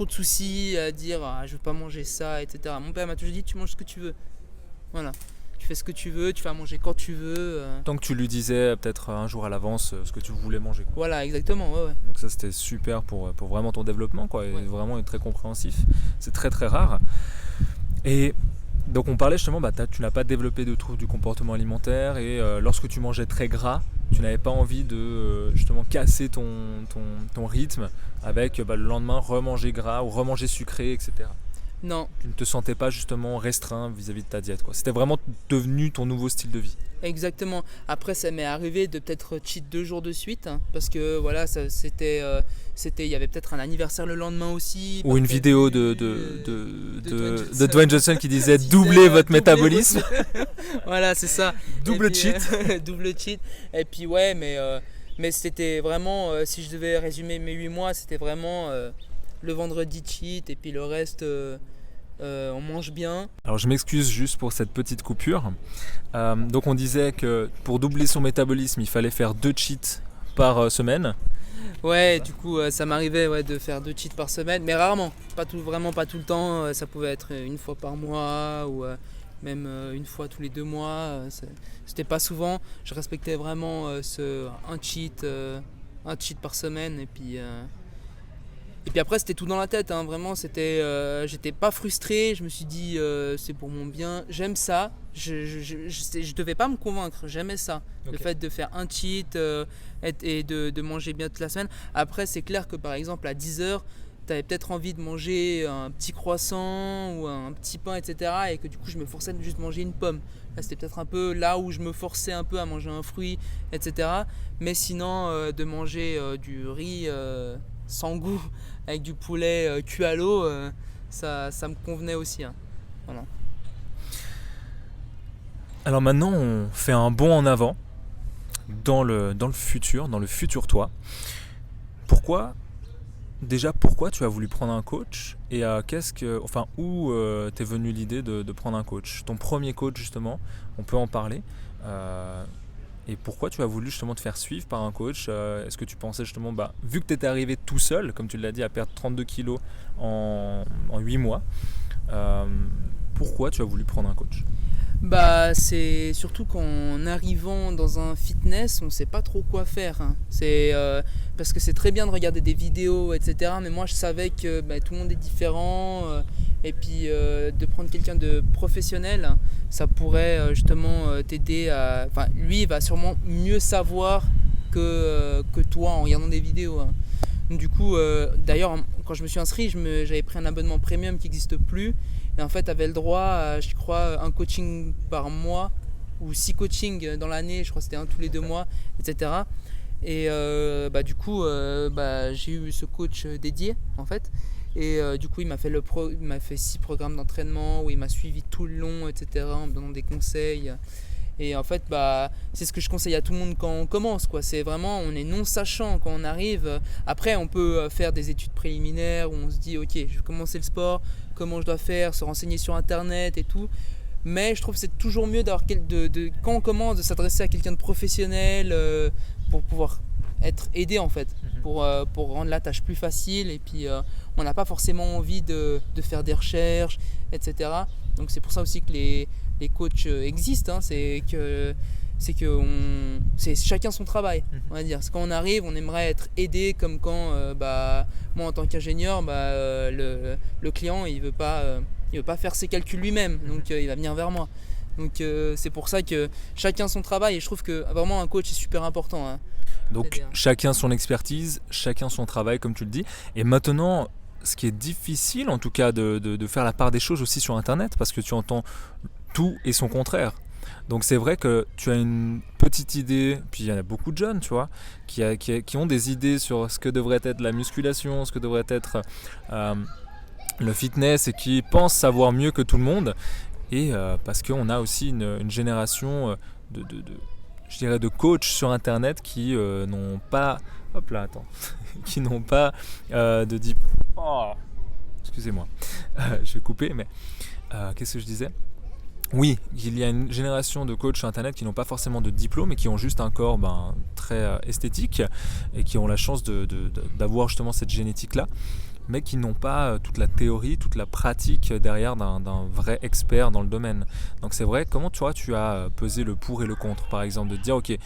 [SPEAKER 1] soucis à dire je veux pas manger ça, etc. Mon père m'a toujours dit tu manges ce que tu veux. Voilà. Tu fais ce que tu veux, tu fais à manger quand tu veux.
[SPEAKER 2] Tant que tu lui disais peut-être un jour à l'avance ce que tu voulais manger. Quoi.
[SPEAKER 1] Voilà, exactement, ouais.
[SPEAKER 2] Donc ça c'était super pour vraiment ton développement, quoi, et vraiment très compréhensif. C'est très très rare. Et donc on parlait justement, tu n'as pas développé de troubles du comportement alimentaire et lorsque tu mangeais très gras, tu n'avais pas envie de justement casser ton rythme avec le lendemain remanger gras ou remanger sucré, etc.
[SPEAKER 1] Non.
[SPEAKER 2] Tu ne te sentais pas justement restreint vis-à-vis de ta diète, quoi. C'était vraiment devenu ton nouveau style de vie.
[SPEAKER 1] Exactement. Après, ça m'est arrivé de peut-être cheat 2 jours de suite, hein, parce que voilà, il y avait peut-être un anniversaire le lendemain aussi.
[SPEAKER 2] Ou une
[SPEAKER 1] pas
[SPEAKER 2] vidéo
[SPEAKER 1] prévu,
[SPEAKER 2] de Dwayne Johnson qui disait doubler votre métabolisme.
[SPEAKER 1] Voilà, c'est ça.
[SPEAKER 2] Double
[SPEAKER 1] Et puis,
[SPEAKER 2] cheat.
[SPEAKER 1] double cheat. Et puis ouais, mais c'était vraiment, si je devais résumer mes 8 mois, c'était vraiment le vendredi cheat et puis le reste, on mange bien.
[SPEAKER 2] Alors je m'excuse juste pour cette petite coupure. Donc on disait que pour doubler son métabolisme, il fallait faire 2 cheats par semaine.
[SPEAKER 1] Ouais, du coup, ça m'arrivait de faire 2 cheats par semaine, mais rarement. Vraiment pas tout le temps. Ça pouvait être une fois par mois ou même une fois tous les 2 mois. C'était pas souvent. Je respectais vraiment un cheat par semaine. Et puis après, c'était tout dans la tête. Hein. Vraiment, j'étais pas frustré. Je me suis dit, c'est pour mon bien. J'aime ça. Je devais pas me convaincre. J'aimais ça. Okay. Le fait de faire un cheat et de manger bien toute la semaine. Après, c'est clair que par exemple, à 10h, tu avais peut-être envie de manger un petit croissant ou un petit pain, etc. Et que du coup, je me forçais de juste manger une pomme. Là, c'était peut-être un peu là où je me forçais un peu à manger un fruit, etc. Mais sinon, de manger du riz sans goût avec du poulet cuit à l'eau, ça me convenait aussi. Hein. Voilà.
[SPEAKER 2] Alors maintenant, on fait un bond en avant dans le futur toi. Pourquoi tu as voulu prendre un coach et où t'es venue l'idée de prendre un coach? Ton premier coach justement, on peut en parler. Et pourquoi tu as voulu justement te faire suivre par un coach? Est-ce que tu pensais justement, vu que tu étais arrivé tout seul, comme tu l'as dit, à perdre 32 kilos en 8 mois, pourquoi tu as voulu prendre un coach?
[SPEAKER 1] C'est surtout qu'en arrivant dans un fitness, on ne sait pas trop quoi faire. Hein. Parce que c'est très bien de regarder des vidéos, etc. Mais moi, je savais que tout le monde est différent. Et puis, de prendre quelqu'un de professionnel, ça pourrait justement t'aider à... Enfin, lui, il va sûrement mieux savoir que toi en regardant des vidéos. Hein. Du coup, d'ailleurs, quand je me suis inscrit, j'avais pris un abonnement premium qui n'existe plus. Et en fait, tu avais le droit à, je crois, un coaching par mois ou 6 coachings dans l'année. Je crois que c'était un tous les 2 mois, etc. Et du coup, j'ai eu ce coach dédié, en fait. Et du coup, il m'a fait 6 programmes d'entraînement où il m'a suivi tout le long, etc. en me donnant des conseils. Et en fait, c'est ce que je conseille à tout le monde quand on commence, quoi. C'est vraiment, on est non sachant quand on arrive. Après, on peut faire des études préliminaires où on se dit, ok, je vais commencer le sport, comment je dois faire, se renseigner sur Internet et tout. Mais je trouve que c'est toujours mieux d'avoir quand on commence, de s'adresser à quelqu'un de professionnel pour pouvoir être aidé en fait, pour rendre la tâche plus facile. Et puis, on n'a pas forcément envie de faire des recherches, etc. Donc c'est pour ça aussi que les coachs existent, hein, c'est chacun son travail, on va dire. Parce que quand on arrive, on aimerait être aidé, comme quand moi en tant qu'ingénieur, le client il veut pas faire ses calculs lui-même, donc il va venir vers moi. Donc c'est pour ça que chacun son travail, et je trouve que vraiment un coach est super important. Hein.
[SPEAKER 2] Donc chacun son expertise, chacun son travail, comme tu le dis. Et maintenant, ce qui est difficile en tout cas de faire la part des choses aussi sur Internet, parce que tu entends tout et son contraire. Donc c'est vrai que tu as une petite idée, puis il y en a beaucoup de jeunes, tu vois, qui ont des idées sur ce que devrait être la musculation, ce que devrait être le fitness, et qui pensent savoir mieux que tout le monde. Et parce qu'on a aussi une génération de coachs sur Internet qui n'ont pas... Hop là, attends. qui n'ont pas de diplôme. Oh, excusez-moi. Je vais couper, mais qu'est-ce que je disais ? Oui, il y a une génération de coachs sur Internet qui n'ont pas forcément de diplôme et qui ont juste un corps très esthétique et qui ont la chance d'avoir justement cette génétique-là, mais qui n'ont pas toute la théorie, toute la pratique derrière d'un vrai expert dans le domaine. Donc c'est vrai, comment tu as pesé le pour et le contre, par exemple, de te dire ok,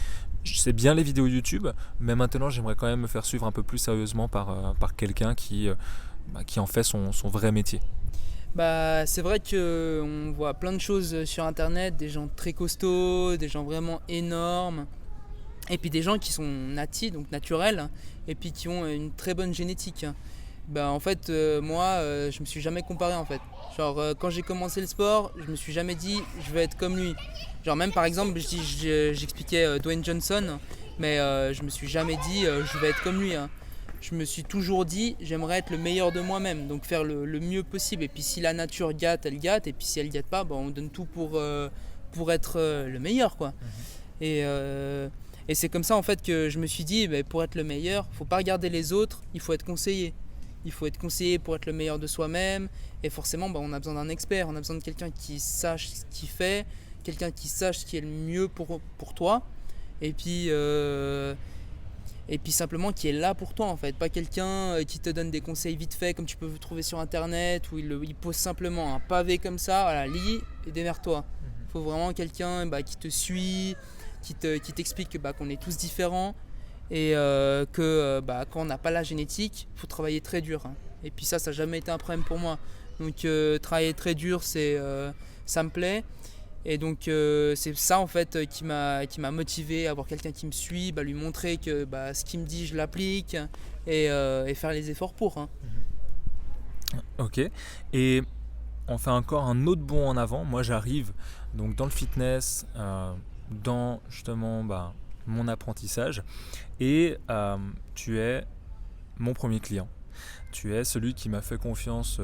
[SPEAKER 2] je sais bien les vidéos YouTube, mais maintenant j'aimerais quand même me faire suivre un peu plus sérieusement par quelqu'un qui en fait son vrai métier.
[SPEAKER 1] C'est vrai qu'on voit plein de choses sur Internet, des gens très costauds, des gens vraiment énormes, et puis des gens qui sont natifs, donc naturels, et puis qui ont une très bonne génétique. Ben, en fait, moi, je me suis jamais comparé en fait. Genre, quand j'ai commencé le sport, je me suis jamais dit je veux être comme lui. Genre, même par exemple, j'expliquais Dwayne Johnson, mais je me suis jamais dit je vais être comme lui, hein. Je me suis toujours dit j'aimerais être le meilleur de moi-même, donc faire le mieux possible. Et puis si la nature gâte, elle gâte, et puis si elle gâte pas, ben, on donne tout pour être le meilleur, quoi. Et, euh, et c'est comme ça en fait que je me suis dit, ben, pour être le meilleur, faut pas regarder les autres, il faut être conseillé. Il faut être conseillé pour être le meilleur de soi-même. Et forcément, ben, on a besoin d'un expert, on a besoin de quelqu'un qui sache ce qu'il fait, quelqu'un qui sache ce qui est le mieux pour toi. Et puis, euh, et puis simplement qui est là pour toi en fait. Pas quelqu'un qui te donne des conseils vite fait comme tu peux trouver sur internet, où il pose simplement un pavé comme ça, voilà, lis et démerde-toi. Il faut vraiment quelqu'un qui te suit, qui t'explique qu'on est tous différents et que quand on n'a pas la génétique, il faut travailler très dur, hein. Et puis ça n'a jamais été un problème pour moi. Donc travailler très dur, ça me plaît. Et donc c'est ça en fait qui m'a motivé à avoir quelqu'un qui me suit, lui montrer que ce qu'il me dit je l'applique et faire les efforts pour, hein.
[SPEAKER 2] Ok. Et on fait encore un autre bond en avant. Moi, j'arrive donc dans le fitness, dans justement mon apprentissage, et tu es mon premier client. Tu es celui qui m'a fait confiance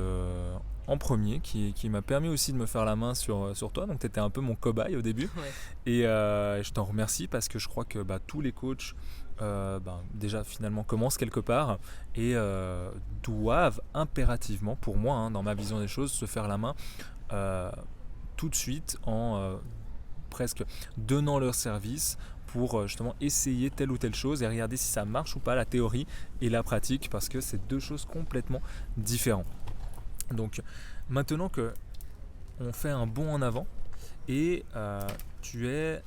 [SPEAKER 2] en premier, qui m'a permis aussi de me faire la main sur toi. Donc tu étais un peu mon cobaye au début.
[SPEAKER 1] Ouais.
[SPEAKER 2] Et je t'en remercie parce que je crois que tous les coachs déjà finalement commencent quelque part et doivent impérativement, pour moi, hein, dans ma vision des choses, se faire la main tout de suite en presque donnant leur service pour justement essayer telle ou telle chose et regarder si ça marche ou pas, la théorie et la pratique, parce que c'est deux choses complètement différentes. Donc maintenant que on fait un bond en avant et tu es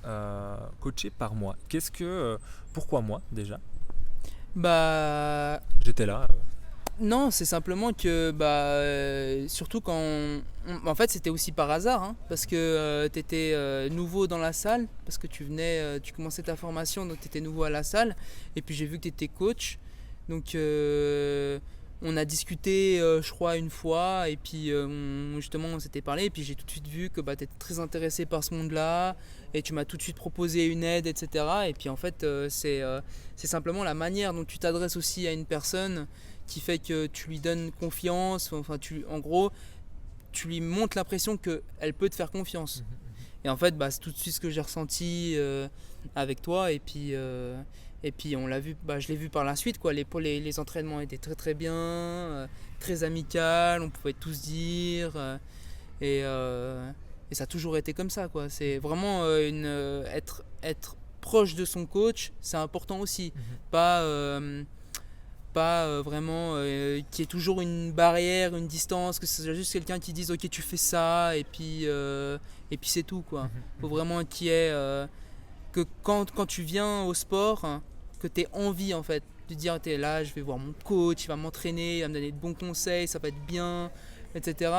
[SPEAKER 2] coaché par moi, pourquoi moi déjà?
[SPEAKER 1] Bah
[SPEAKER 2] J'étais là.
[SPEAKER 1] non, c'est simplement que surtout quand en fait c'était aussi par hasard, hein, parce que tu étais nouveau dans la salle, parce que tu commençais ta formation, donc tu étais nouveau à la salle, et puis j'ai vu que tu étais coach, donc on a discuté je crois une fois, et puis justement on s'était parlé, et puis j'ai tout de suite vu que tu étais très intéressé par ce monde-là, et tu m'as tout de suite proposé une aide, etc. Et puis en fait c'est simplement la manière dont tu t'adresses aussi à une personne qui fait que tu lui donnes confiance, enfin en gros tu lui montres l'impression qu'elle peut te faire confiance. Et en fait c'est tout de suite ce que j'ai ressenti avec toi, et puis on l'a vu, je l'ai vu par la suite, quoi. Les entraînements étaient très très bien, très amical, on pouvait tous dire et ça a toujours été comme ça, quoi. C'est vraiment être proche de son coach, c'est important aussi. Pas vraiment qu'il y ait toujours une barrière, une distance, que ce soit juste quelqu'un qui dise ok tu fais ça et puis c'est tout, quoi. Faut vraiment qu'il y ait que quand tu viens au sport, hein, que tu aies envie en fait de dire t'es là, je vais voir mon coach, il va m'entraîner, il va me donner de bons conseils, ça va être bien, etc.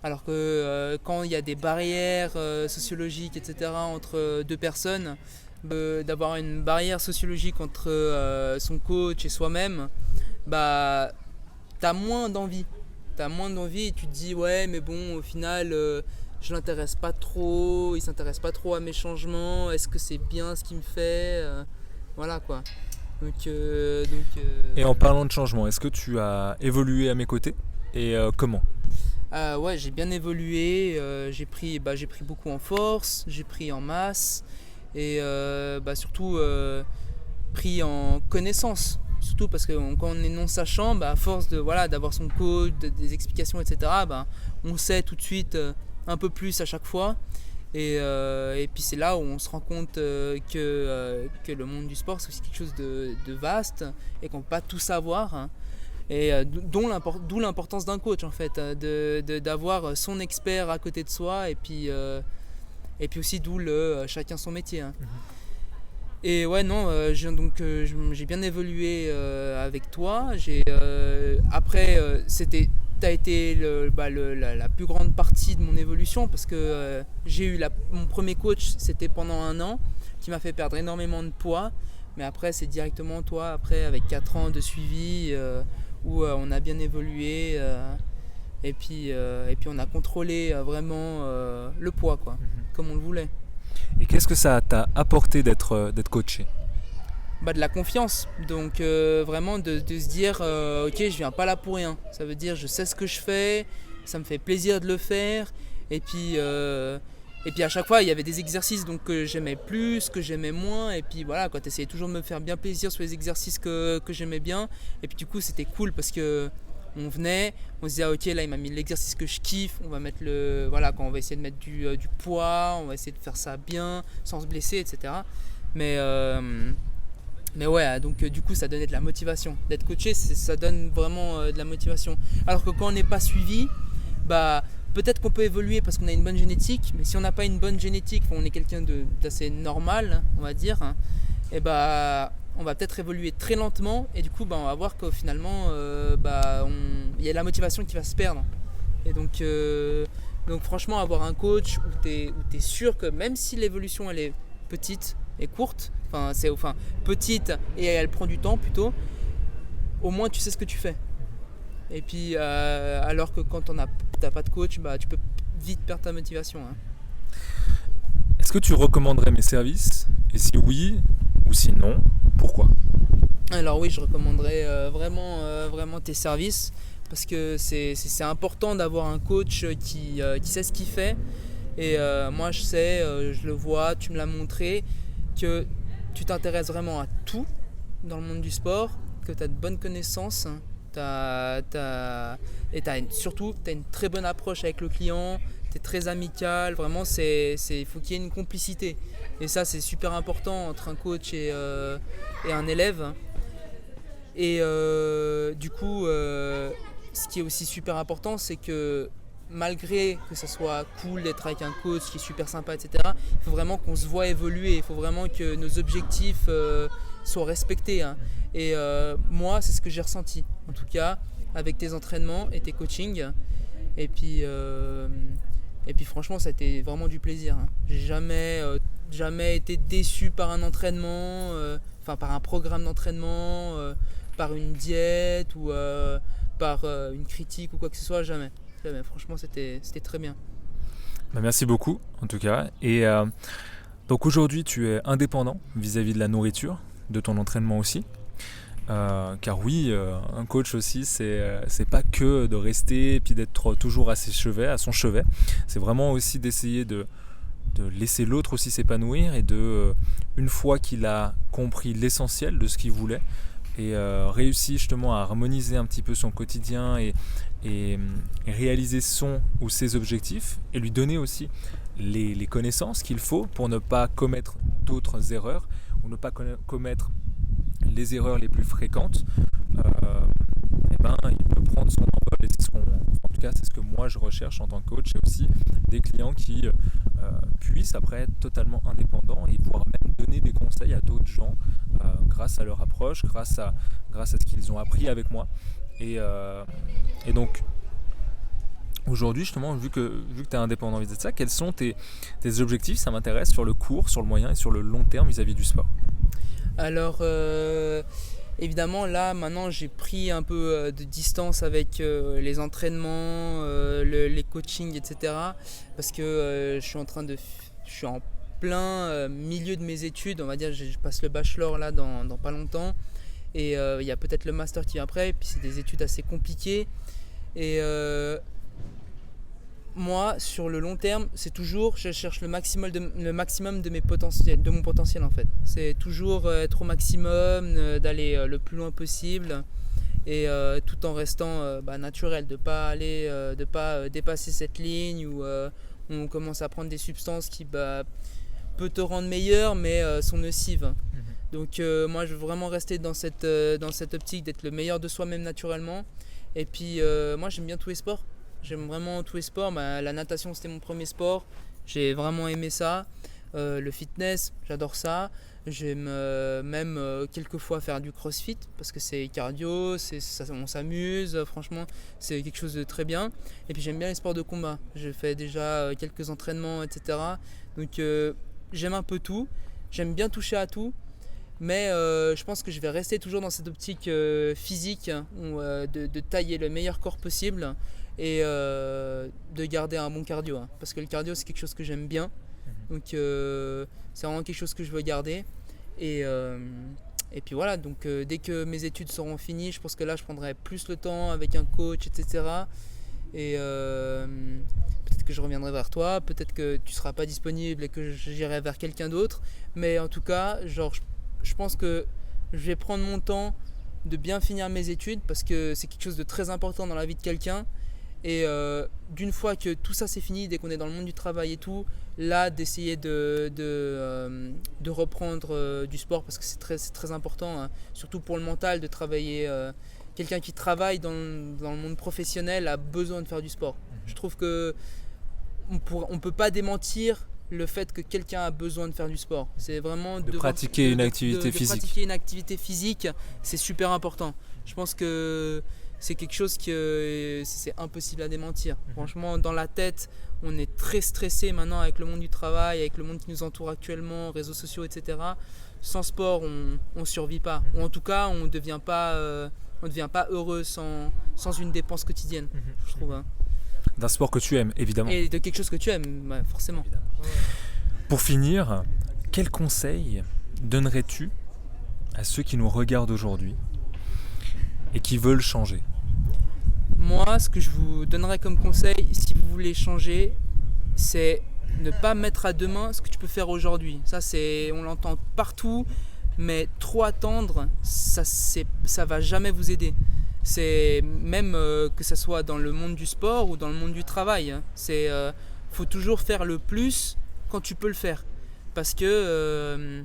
[SPEAKER 1] Alors que quand il y a des barrières sociologiques, etc. entre deux personnes, d'avoir une barrière sociologique entre son coach et soi-même, t'as moins d'envie. Et tu te dis ouais mais bon au final je l'intéresse pas trop, il s'intéresse pas trop à mes changements, est-ce que c'est bien ce qu'il me fait, voilà, quoi.
[SPEAKER 2] Et en parlant de changement, est-ce que tu as évolué à mes côtés et comment?
[SPEAKER 1] Ouais, j'ai bien évolué, j'ai pris beaucoup en force, j'ai pris en masse et surtout pris en connaissance. Surtout parce que quand on est non sachant, à force d'avoir son coach, des explications, etc., on sait tout de suite un peu plus à chaque fois. Et puis c'est là où on se rend compte que le monde du sport c'est aussi quelque chose de vaste et qu'on ne peut pas tout savoir, hein. Et d'où l'importance d'un coach en fait, d'avoir son expert à côté de soi et puis aussi d'où chacun son métier, hein. Et ouais non, j'ai bien évolué avec toi. Après t'as été la plus grande partie de mon évolution parce que j'ai eu mon premier coach, c'était pendant 1 an, qui m'a fait perdre énormément de poids. Mais après c'est directement toi, après avec 4 ans de suivi, où on a bien évolué et puis on a contrôlé vraiment le poids, quoi, comme on le voulait.
[SPEAKER 2] Et qu'est-ce que ça t'a apporté d'être coaché?
[SPEAKER 1] De la confiance, donc vraiment de se dire ok, je viens pas là pour rien, ça veut dire je sais ce que je fais, ça me fait plaisir de le faire, et puis à chaque fois il y avait des exercices donc que j'aimais plus, que j'aimais moins, et puis voilà quoi, t'essayais toujours de me faire bien plaisir sur les exercices que j'aimais bien, et puis du coup c'était cool parce que on venait, on se disait ok, là il m'a mis l'exercice que je kiffe, on va mettre voilà, quand on va essayer de mettre du poids, on va essayer de faire ça bien sans se blesser, etc. Mais ouais, donc du coup ça donnait de la motivation. D'être coaché, ça donne vraiment de la motivation. Alors que quand on n'est pas suivi, bah peut-être qu'on peut évoluer parce qu'on a une bonne génétique, mais si on n'a pas une bonne génétique, on est quelqu'un d'assez normal, on va dire, hein, et bah on va peut-être évoluer très lentement, et du coup on va voir qu'au finalement il y a la motivation qui va se perdre. Et donc franchement, avoir un coach où t'es sûr que même si l'évolution elle est petite et courte, enfin petite et elle prend du temps plutôt, au moins tu sais ce que tu fais. Et puis alors que quand t'as pas de coach, tu peux vite perdre ta motivation, hein.
[SPEAKER 2] Est-ce que tu recommanderais mes services? Et si oui, ou sinon, pourquoi?
[SPEAKER 1] Alors oui, je recommanderais vraiment tes services, parce que c'est important d'avoir un coach qui sait ce qu'il fait. Et moi je sais, je le vois, tu me l'as montré, que tu t'intéresses vraiment à tout dans le monde du sport, que tu as de bonnes connaissances, surtout tu as une très bonne approche avec le client, tu es très amical, vraiment il faut qu'il y ait une complicité. Et ça c'est super important entre un coach et un élève. Et du coup, ce qui est aussi super important, c'est que malgré que ça soit cool d'être avec un coach qui est super sympa, etc., il faut vraiment qu'on se voit évoluer, il faut vraiment que nos objectifs soient respectés, hein. Et moi, c'est ce que j'ai ressenti, en tout cas, avec tes entraînements et tes coachings. Et puis franchement, ça a été vraiment du plaisir, hein. J'ai jamais été déçu par un entraînement, par un programme d'entraînement, par une diète ou par une critique ou quoi que ce soit, jamais. Franchement, c'était très bien.
[SPEAKER 2] Merci beaucoup, en tout cas. Et donc aujourd'hui, tu es indépendant vis-à-vis de la nourriture, de ton entraînement aussi. Car oui, un coach aussi, c'est pas que de rester et puis d'être toujours à son chevet. C'est vraiment aussi d'essayer de laisser l'autre aussi s'épanouir et une fois qu'il a compris l'essentiel de ce qu'il voulait et réussi justement à harmoniser un petit peu son quotidien et réaliser son ou ses objectifs et lui donner aussi les connaissances qu'il faut pour ne pas commettre d'autres erreurs ou ne pas commettre les erreurs les plus fréquentes, il peut prendre son envol et en tout cas c'est ce que moi je recherche en tant que coach, et aussi des clients qui puissent après être totalement indépendants et pouvoir même donner des conseils à d'autres gens grâce à leur approche, grâce à ce qu'ils ont appris avec moi. Et donc aujourd'hui justement, vu que tu es indépendant vis-à-vis de ça, quels sont tes objectifs? Ça m'intéresse sur le court, sur le moyen et sur le long terme vis-à-vis du sport.
[SPEAKER 1] Alors évidemment là maintenant j'ai pris un peu de distance avec les entraînements, les coachings, etc. Parce que je suis en plein milieu de mes études, on va dire, je passe le bachelor là dans pas longtemps, et il y a peut-être le master qui vient après, et puis c'est des études assez compliquées. Et moi, sur le long terme, c'est toujours, je cherche le maximum de mon potentiel en fait. C'est toujours être au maximum, d'aller le plus loin possible, et tout en restant naturel, de pas dépasser cette ligne où on commence à prendre des substances qui peut te rendre meilleur, mais sont nocives. Donc moi, je veux vraiment rester dans cette optique d'être le meilleur de soi-même naturellement. Et puis moi, j'aime bien tous les sports. J'aime vraiment tous les sports. La natation, c'était mon premier sport. J'ai vraiment aimé ça. Le fitness, j'adore ça. J'aime même quelquefois faire du crossfit parce que c'est cardio, on s'amuse. Franchement, c'est quelque chose de très bien. Et puis j'aime bien les sports de combat. J'ai fait déjà quelques entraînements, etc. Donc j'aime un peu tout. J'aime bien toucher à tout. Mais je pense que je vais rester toujours dans cette optique physique de tailler le meilleur corps possible et de garder un bon cardio. Hein. Parce que le cardio, c'est quelque chose que j'aime bien. Donc c'est vraiment quelque chose que je veux garder. Et puis voilà, donc dès que mes études seront finies, je pense que là, je prendrai plus le temps avec un coach, etc. Et peut-être que je reviendrai vers toi, peut-être que tu ne seras pas disponible et que j'irai vers quelqu'un d'autre. Mais en tout cas, je pense que je vais prendre mon temps de bien finir mes études parce que c'est quelque chose de très important dans la vie de quelqu'un. Et d'une fois que tout ça c'est fini, dès qu'on est dans le monde du travail et tout, là d'essayer de reprendre du sport parce que c'est très important, hein, surtout pour le mental de travailler. Quelqu'un qui travaille dans le monde professionnel a besoin de faire du sport. Je trouve que on peut pas démentir le fait que quelqu'un a besoin de faire du sport. C'est vraiment
[SPEAKER 2] de pratiquer une activité physique.
[SPEAKER 1] Pratiquer une activité physique, c'est super important. Je pense que c'est quelque chose que c'est impossible à démentir. Franchement, dans la tête, on est très stressé maintenant avec le monde du travail, avec le monde qui nous entoure actuellement, réseaux sociaux, etc. Sans sport, on survit pas. Ou en tout cas, on ne devient pas heureux sans une dépense quotidienne, je trouve. Hein.
[SPEAKER 2] D'un sport que tu aimes, évidemment.
[SPEAKER 1] Et de quelque chose que tu aimes, ouais, forcément.
[SPEAKER 2] Évidemment. Pour finir, quel conseil donnerais-tu à ceux qui nous regardent aujourd'hui et qui veulent changer ?
[SPEAKER 1] Moi, ce que je vous donnerais comme conseil, si vous voulez changer, c'est ne pas mettre à demain ce que tu peux faire aujourd'hui. Ça, on l'entend partout, mais trop attendre, ça va jamais vous aider. C'est même que ce soit dans le monde du sport ou dans le monde du travail. Hein. Faut toujours faire le plus quand tu peux le faire. Parce que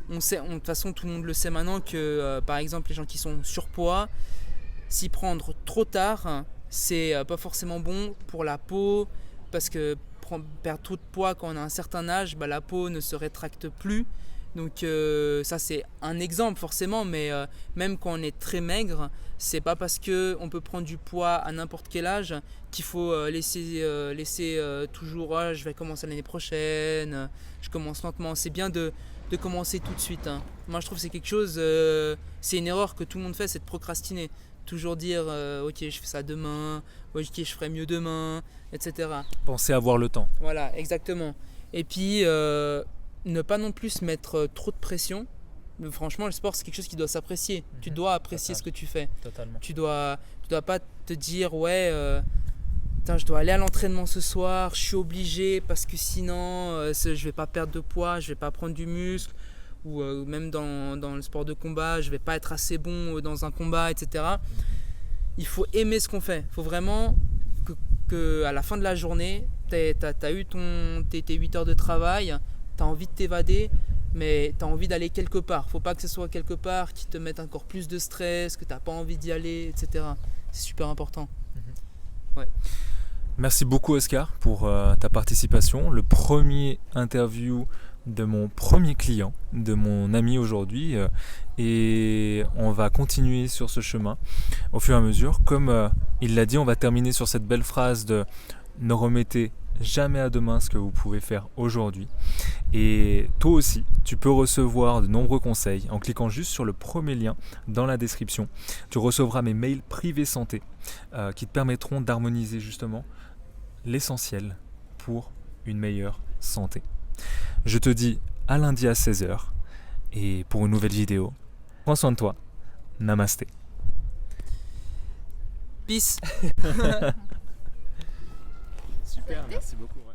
[SPEAKER 1] on sait, de toute façon tout le monde le sait maintenant que par exemple les gens qui sont surpoids, s'y prendre trop tard, c'est pas forcément bon pour la peau. Parce que perdre trop de poids quand on a un certain âge, la peau ne se rétracte plus. Donc ça c'est un exemple forcément, mais même quand on est très maigre, c'est pas parce qu'on peut prendre du poids à n'importe quel âge qu'il faut laisser toujours je vais commencer l'année prochaine, je commence lentement. C'est bien de commencer tout de suite. Hein. Moi je trouve que c'est quelque chose, c'est une erreur que tout le monde fait, c'est de procrastiner. Toujours dire ok je fais ça demain, ok je ferai mieux demain, etc.
[SPEAKER 2] Penser avoir le temps.
[SPEAKER 1] Voilà, exactement. Et puis ne pas non plus mettre trop de pression. Mais franchement, le sport, c'est quelque chose qui doit s'apprécier. Tu dois apprécier ce que tu fais.
[SPEAKER 2] Totalement.
[SPEAKER 1] Tu dois pas te dire, ouais, je dois aller à l'entraînement ce soir, je suis obligé parce que sinon, je vais pas perdre de poids, je vais pas prendre du muscle. Ou même dans le sport de combat, je vais pas être assez bon dans un combat, etc. Il faut aimer ce qu'on fait. Il faut vraiment que à la fin de la journée, t'as eu tes 8 heures de travail, tu as envie de t'évader, mais tu as envie d'aller quelque part. Faut pas que ce soit quelque part qui te mette encore plus de stress, que tu n'as pas envie d'y aller, etc. C'est super important. Ouais.
[SPEAKER 2] Merci beaucoup Oscar pour ta participation. Le premier interview de mon premier client, de mon ami aujourd'hui, et on va continuer sur ce chemin au fur et à mesure. Comme il l'a dit, on va terminer sur cette belle phrase de « Ne remettez jamais à demain ce que vous pouvez faire aujourd'hui ». Et toi aussi, tu peux recevoir de nombreux conseils en cliquant juste sur le premier lien dans la description. Tu recevras mes mails privés santé qui te permettront d'harmoniser justement l'essentiel pour une meilleure santé. Je te dis à lundi à 16h et pour une nouvelle vidéo. Prends soin de toi. Namasté.
[SPEAKER 1] Peace.
[SPEAKER 2] Super, merci beaucoup. Ouais.